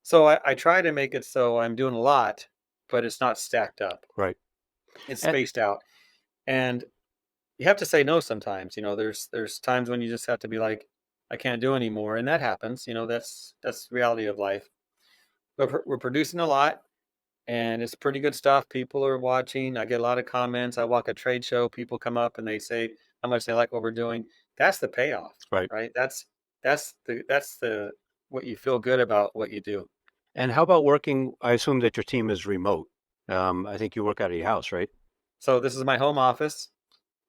So I try to make it so I'm doing a lot, but it's not stacked up.
Right.
It's
And
spaced out, and you have to say no sometimes. There's times when you just have to be like, I can't do anymore, and that happens. That's the reality of life. But we're producing a lot, and it's pretty good stuff. People are watching. I get a lot of comments. I walk a trade show. People come up and they say how much they like what we're doing. That's the payoff,
right.
right? That's the what you feel good about what you do.
And how about working? I assume that your team is remote. I think you work out of your house, right?
So this is my home office.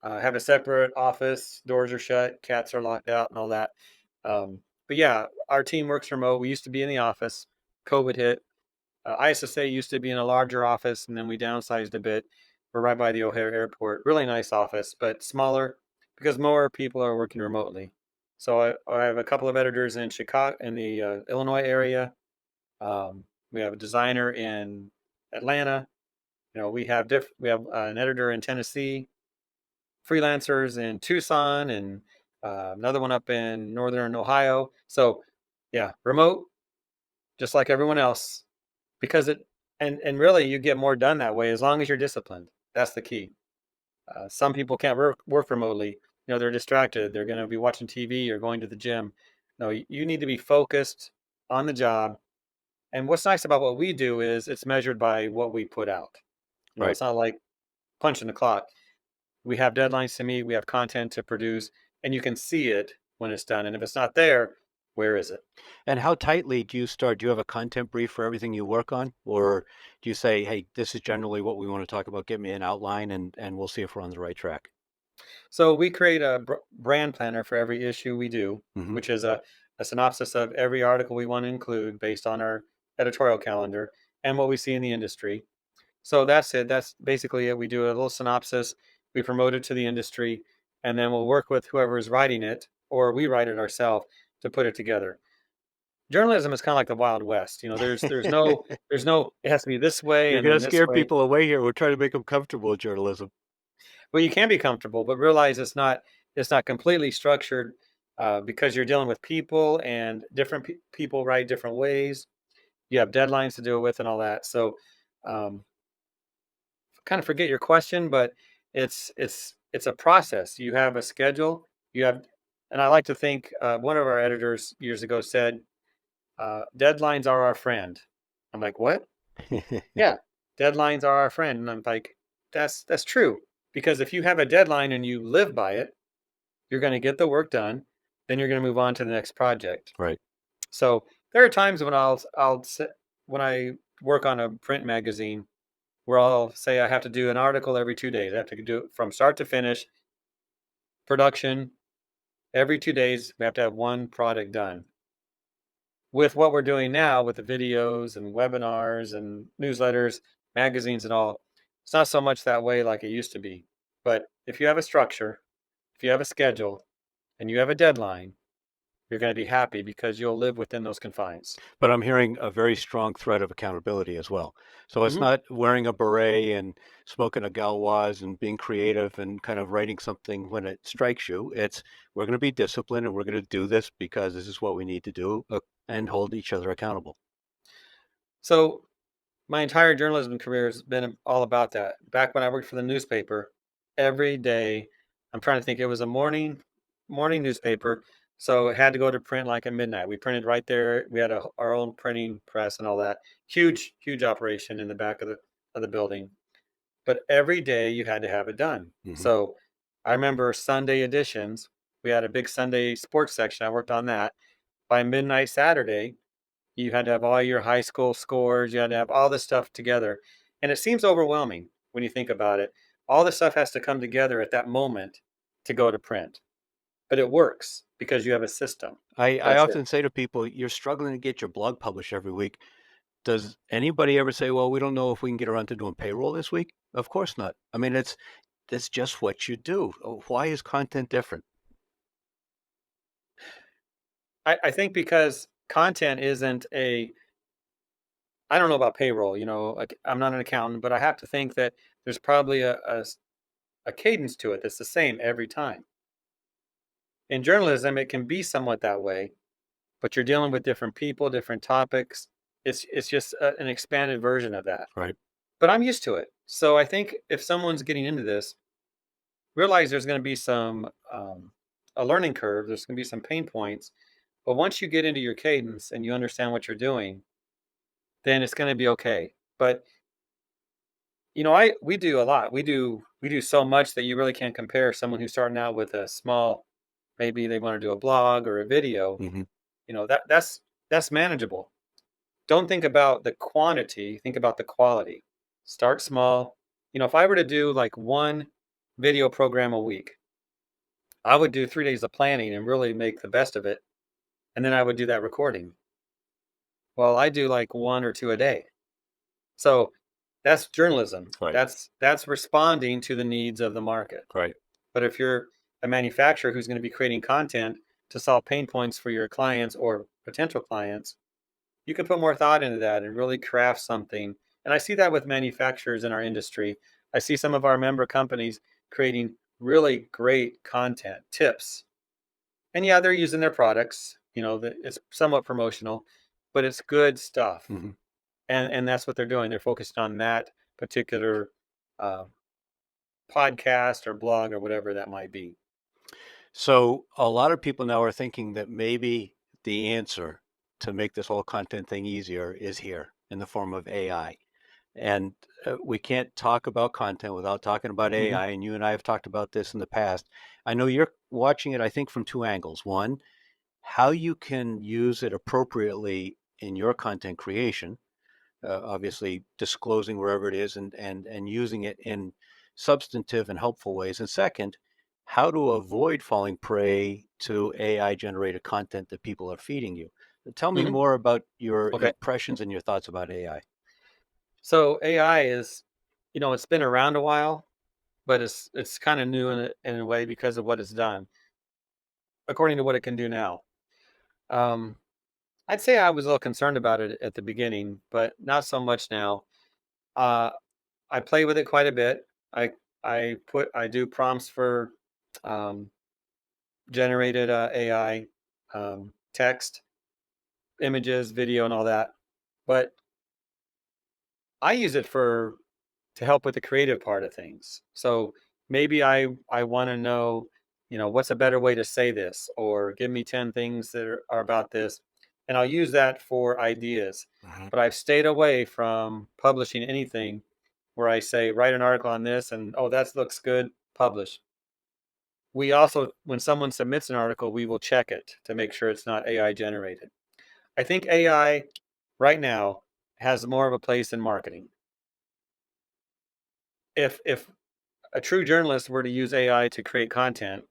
I have a separate office. Doors are shut. Cats are locked out, and all that. But yeah, our team works remote. We used to be in the office. COVID hit. ISSA used to be in a larger office, and then we downsized a bit. We're right by the O'Hare Airport. Really nice office, but smaller because more people are working remotely. So I have a couple of editors in Chicago, in the Illinois area. We have a designer in Atlanta. We have an editor in Tennessee, freelancers in Tucson, and another one up in northern Ohio. So yeah, remote, just like everyone else, because it and really you get more done that way as long as you're disciplined. That's the key. Some people can't work remotely. They're distracted. They're going to be watching TV or going to the gym. No, you need to be focused on the job. And what's nice about what we do is it's measured by what we put out.
Right.
It's not like punching the clock. We have deadlines to meet. We have content to produce, and you can see it when it's done. And if it's not there, where is it?
And how tightly do you start? Do you have a content brief for everything you work on? Or do you say, hey, this is generally what we want to talk about? Give me an outline and we'll see if we're on the right track.
So we create a brand planner for every issue we do,
Hmm.
which is a synopsis of every article we want to include based on our editorial calendar and what we see in the industry. So that's it. That's basically it. We do a little synopsis, we promote it to the industry, and then we'll work with whoever is writing it, or we write it ourselves to put it together. Journalism is kind of like the Wild West. There's no it has to be this way
You're
and
going to
then this
scare
way.
people away here. We're trying to make them comfortable with journalism.
Well, you can be comfortable, but realize it's not completely structured because you're dealing with people and different people write different ways. You have deadlines to deal with and all that. So, um, kind of forget your question, but it's a process. You have a schedule. And I like to think one of our editors years ago said, "Deadlines are our friend." I'm like, "What?" Yeah, deadlines are our friend, and I'm like, "That's true." Because if you have a deadline and you live by it, you're gonna get the work done, then you're gonna move on to the next project.
Right.
So, there are times when when I work on a print magazine where I'll say I have to do an article every 2 days. I have to do it from start to finish, production, every 2 days, we have to have one product done. With what we're doing now with the videos and webinars and newsletters, magazines and all, it's not so much that way like it used to be. But if you have a structure, if you have a schedule, and you have a deadline, you're going to be happy because you'll live within those confines.
But I'm hearing a very strong thread of accountability as well. So it's
Mhm.
not wearing a beret and smoking a Gauloise and being creative and kind of writing something when it strikes you. It's we're going to be disciplined and we're going to do this because this is what we need to do and hold each other accountable.
So my entire journalism career has been all about that. Back when I worked for the newspaper, every day, I'm trying to think, it was a morning newspaper, so it had to go to print like at midnight. We printed right there. We had our own printing press and all that. Huge operation in the back of the building. But every day you had to have it done.
Hmm.
So I remember Sunday editions. We had a big Sunday sports section. I worked on that. By midnight Saturday, you had to have all your high school scores. You had to have all this stuff together. And it seems overwhelming when you think about it. All this stuff has to come together at that moment to go to print. But it works because you have a system.
I
That's it.
often say to people, you're struggling to get your blog published every week. Does anybody ever say, well, we don't know if we can get around to doing payroll this week? Of course not. I mean, that's just what you do. Why is content different?
I think because content isn't I don't know about payroll, like I'm not an accountant, but I have to think that there's probably a cadence to it that's the same every time. In journalism, it can be somewhat that way, but you're dealing with different people, different topics. It's just an expanded version of that.
Right.
But I'm used to it. So I think if someone's getting into this, realize there's going to be some a learning curve. There's going to be some pain points. But once you get into your cadence and you understand what you're doing, then it's going to be okay. But I we do a lot. We do so much that you really can't compare someone who's starting out with a small, maybe they want to do a blog or a video.
Hmm.
That's manageable. Don't think about the quantity, think about the quality. Start small. If I were to do like one video program a week, I would do 3 days of planning and really make the best of it. And then I would do that recording. Well, I do like one or two a day. So that's journalism.
Right.
That's responding to the needs of the market.
Right.
But if you're a manufacturer who's going to be creating content to solve pain points for your clients or potential clients, you can put more thought into that and really craft something. And I see that with manufacturers in our industry. I see some of our member companies creating really great content, tips. And yeah, they're using their products, it's somewhat promotional, but it's good stuff.
Hmm.
And that's what they're doing. They're focused on that particular uh, podcast or blog or whatever that might be.
So a lot of people now are thinking that maybe the answer to make this whole content thing easier is here in the form of AI. And we can't talk about content without talking about
Mhm.
AI. And you and I have talked about this in the past. I know you're watching it, I think, from two angles. One, how you can use it appropriately in your content creation, obviously disclosing wherever it is and using it in substantive and helpful ways. And second, how to avoid falling prey to AI generated content that people are feeding you. Tell me
Mhm.
more about your
Okay.
impressions and your thoughts about AI.
So AI is, it's been around a while, but it's kind of new in a way because of what it's done, according to what it can do now. Um, I'd say I was a little concerned about it at the beginning, but not so much now. Uh, I play with it quite a bit. I I do prompts for um, generated AI, text, images, video, and all that. But I use it for to help with the creative part of things. So maybe I want to know, what's a better way to say this, or give me 10 things that are about this, and I'll use that for ideas.
Mhm.
But I've stayed away from publishing anything where I say write an article on this and oh that looks good, publish. We also, when someone submits an article, we will check it to make sure it's not AI generated. I think AI right now has more of a place in marketing. If a true journalist were to use AI to create content,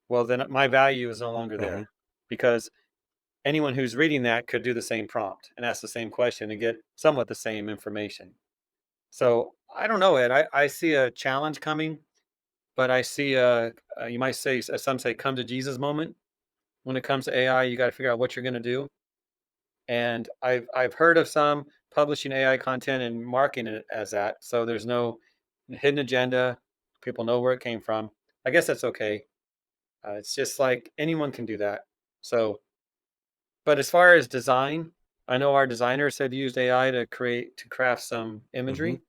well, then my value is no longer
Mhm.
there because anyone who's reading that could do the same prompt and ask the same question and get somewhat the same information. So I don't know, Ed. I see a challenge coming. but I see you might say, as some say, come to Jesus moment when it comes to AI. You got to figure out what you're going to do. And I've heard of some publishing AI content and marketing it as that. So there's no hidden agenda. People know where it came from. I guess that's okay. It's just like anyone can do that. So, but as far as design, I know our designers have used AI to craft some
Hmm.
imagery,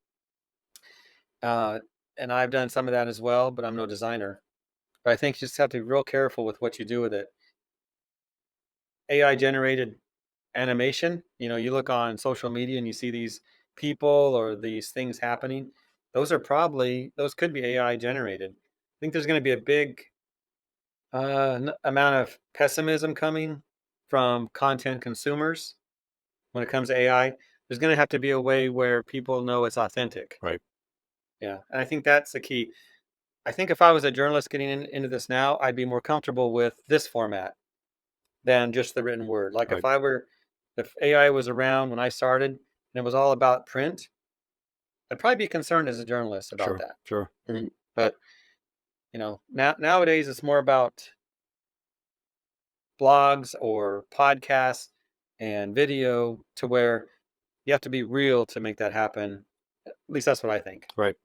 uh, and I've done some of that as well. But I'm no designer. But I think you just have to be real careful with what you do with it. AI generated animation, you look on social media and you see these people or these things happening. Those could be AI generated. I think there's going to be a big amount of pessimism coming from content consumers when it comes to AI. There's going to have to be a way where people know it's authentic.
Right.
Yeah, and I think that's the key. I think if I was a journalist getting into this now, I'd be more comfortable with this format than just the written word. Like
Right.
if AI was around when I started and it was all about print, I'd probably be concerned as a journalist about
Sure.
that.
Sure.
But nowadays it's more about blogs or podcasts and video to where you have to be real to make that happen. At least that's what I think.
Right.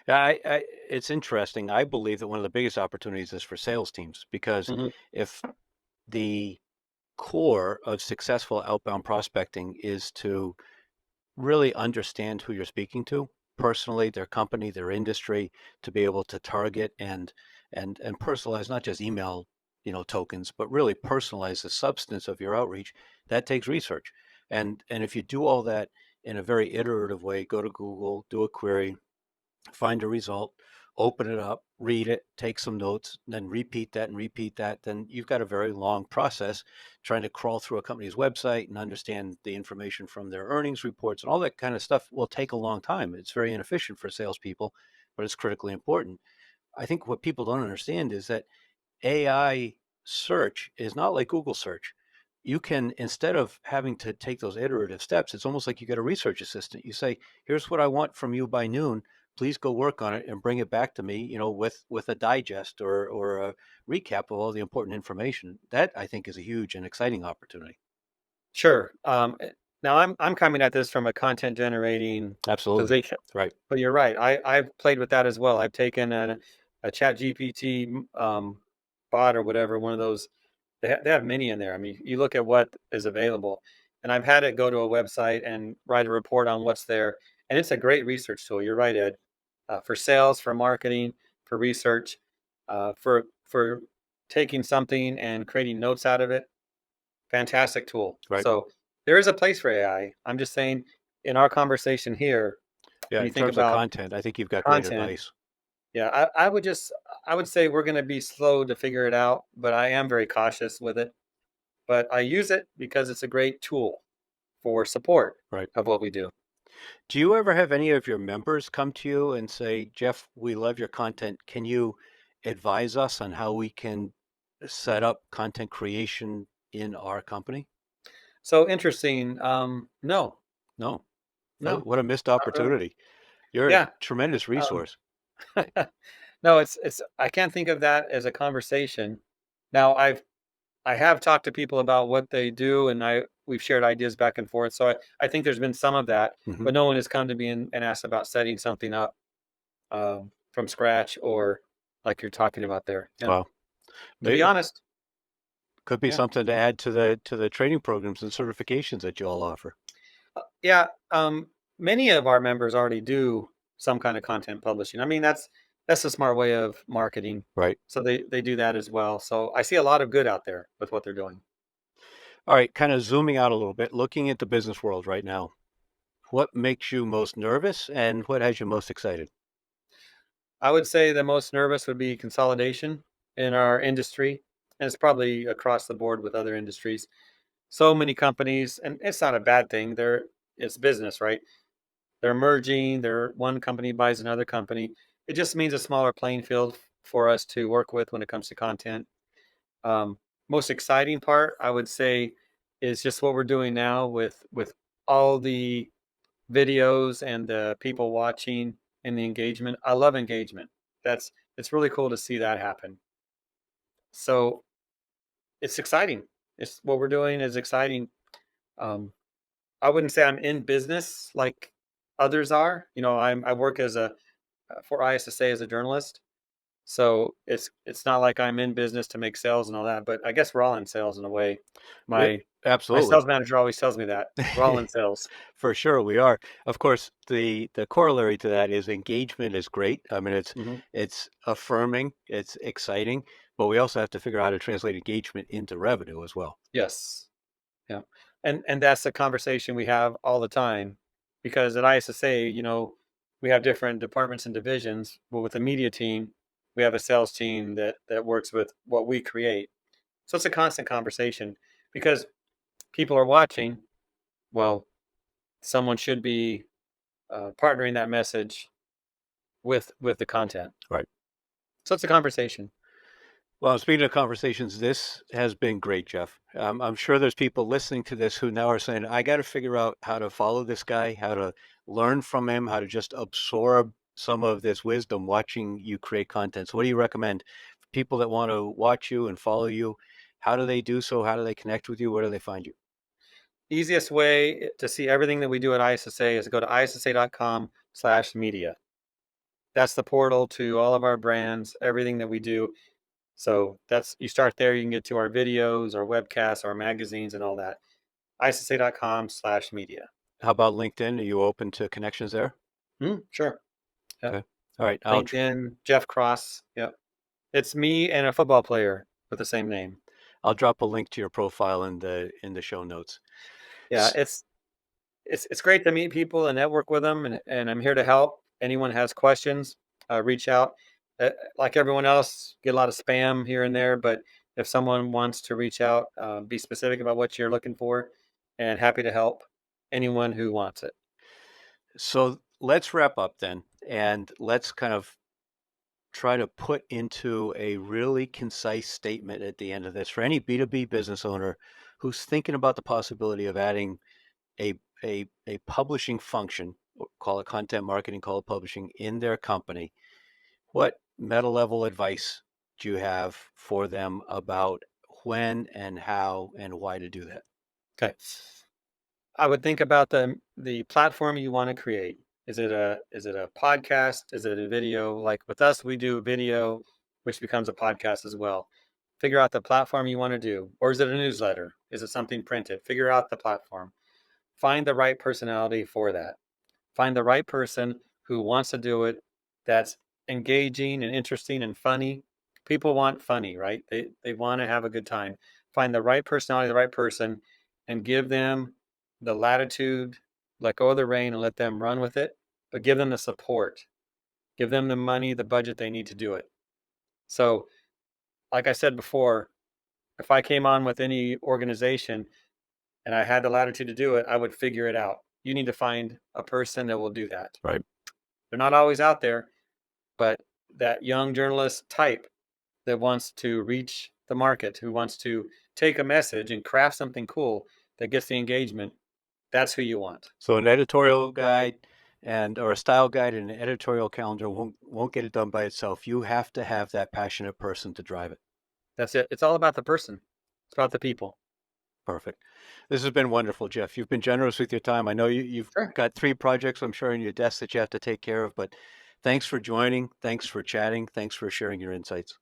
Yeah, it's interesting. I believe that one of the biggest opportunities is for sales teams because
Hmm.
if the core of successful outbound prospecting is to really understand who you're speaking to personally, their company, their industry, to be able to target and personalize not just email, tokens, but really personalize the substance of your outreach. That takes research. And if you do all that in a very iterative way, go to Google, do a query, find a result, open it up, read it, take some notes, then repeat that, then you've got a very long process trying to crawl through a company's website and understand the information from their earnings reports and all that kind of stuff will take a long time. It's very inefficient for salespeople, but it's critically important. I think what people don't understand is that AI search is not like Google search. You can, instead of having to take those iterative steps, it's almost like you get a research assistant. You say, here's what I want from you by noon. Please go work on it and bring it back to me, with a digest or a recap of all the important information. That I think is a huge and exciting opportunity.
Sure. Now I'm coming at this from a content generating
Absolutely.
position,
Right.
but you're right. I've played with that as well. I've taken a Chat GPT bot or whatever, one of those. They have many in there. I mean, you look at what is available, and I've had it go to a website and write a report on what's there, and it's a great research tool. You're right, Ed, for sales, for marketing, for research, for taking something and creating notes out of it. Fantastic tool.
Right.
So there is a place for AI. I'm just saying, in our conversation here,
Yeah.
when you
In
think
terms of
about
content, I think you've got great
content,
advice.
yeah, I would say we're going to be slow to figure it out, but I am very cautious with it. But I use it because it's a great tool for support
Right.
of what we do.
Do you ever have any of your members come to you and say, Jeff, we love your content. Can you advise us on how we can set up content creation in our company?
So interesting. No,
No.
no,
What a missed
not really.
opportunity. You're a
Yeah.
tremendous
Um,
resource.
no, it's. I can't think of that as a conversation. Now I have talked to people about what they do, and we've shared ideas back and forth. So I think there's been some of that,
Hmm.
but no one has come to me and asked about setting something up from scratch or like you're talking about there. Yeah.
Well,
To be
may,
honest,
could be
yeah,
something to add to the training programs and certifications that you all offer.
yeah. Many of our members already do some kind of content publishing. I mean, that's a smart way of marketing.
Right.
So they do that as well. So I see a lot of good out there with what they're doing.
All right. Kind of zooming out a little bit, looking at the business world right now. What makes you most nervous and what has you most excited?
I would say the most nervous would be consolidation in our industry, and it's probably across the board with other industries. So many companies, and it's not a bad thing. It's business, right? They're merging. One company buys another company. It just means a smaller playing field for us to work with when it comes to content. Um, Most exciting part, I would say, is just what we're doing now with all the videos and the people watching and the engagement. I love engagement. That's it's really cool to see that happen. So it's exciting. It's what we're doing is exciting. Um, I wouldn't say I'm in business like others are. I work as a for ISSA as a journalist, so it's not like I'm in business to make sales and all that. But I guess we're all in sales in a way.
We
My
absolutely.
sales manager always tells me that we're all in sales.
For sure, we are. Of course, the corollary to that is engagement is great. I mean,
Hmm.
it's affirming, it's exciting, but we also have to figure out how to translate engagement into revenue as well.
Yes. Yeah. And that's the conversation we have all the time because at ISSA, we have different departments and divisions, but with the media team, we have a sales team that works with what we create. So it's a constant conversation because people are watching. Well, someone should be partnering that message with the content.
Right.
So it's a conversation.
Well, speaking of conversations, this has been great, Jeff. I'm sure there's people listening to this who now are saying, I got to figure out how to follow this guy, how to learn from him, how to just absorb some of this wisdom watching you create content. So, what do you recommend for people that want to watch you and follow you? How do they do so? How do they connect with you? Where do they find you?
Easiest way to see everything that we do at ISSA is go to issa.com/media. That's the portal to all of our brands, everything that we do. So that's you start there, you can get to our videos, our webcasts, our magazines, and all that. ISSA.com/media.
How about LinkedIn? Are you open to connections there?
Sure. Yep.
Okay. All right.
LinkedIn, Jeff Cross. Yep. It's me and a football player with the same name.
I'll drop a link to your profile in the show notes.
Yeah, it's great to meet people and network with them, and I'm here to help. Anyone has questions, reach out. Like everyone else, get a lot of spam here and there, but if someone wants to reach out, be specific about what you're looking for, and happy to help anyone who wants it.
So let's wrap up then, and let's kind of try to put into a really concise statement at the end of this for any B2B business owner who's thinking about the possibility of adding a a publishing function, or call it content marketing, call it publishing in their company. What meta level advice do you have for them about when and how and why to do that?
Okay. I would think about the platform you want to create. Is it a podcast? Is it a video? Like with us, we do video, which becomes a podcast as well. Figure out the platform you want to do. Or is it a newsletter? Is it something printed? Figure out the platform. Find the right personality for that. Find the right person who wants to do it that's engaging and interesting and funny. People want funny, right? They want to have a good time. Find the right personality, the right person, and give them the latitude, let go of the rein and let them run with it, but give them the support. Give them the money, the budget they need to do it. So, like I said before, if I came on with any organization and I had the latitude to do it, I would figure it out. You need to find a person that will do that.
Right.
They're not always out there, but that young journalist type that wants to reach the market, who wants to take a message and craft something cool that gets the engagement, that's who you want.
So an editorial guide and or a style guide and an editorial calendar won't get it done by itself. You have to have that passionate person to drive it.
That's it. It's all about the person. It's about the people.
Perfect. This has been wonderful, Jeff. You've been generous with your time. I know you've
Sure.
got three projects, I'm sure, on your desk that you have to take care of, but thanks for joining. Thanks for chatting. Thanks for sharing your insights.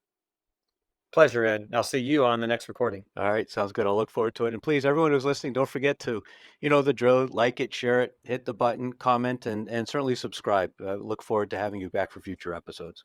Pleasure, Ed. I'll see you on the next recording.
All right, sounds good. I'll look forward to it. And please, everyone who's listening, don't forget to, you know the drill, like it, share it, hit the button, comment, and certainly subscribe. Look forward to having you back for future episodes.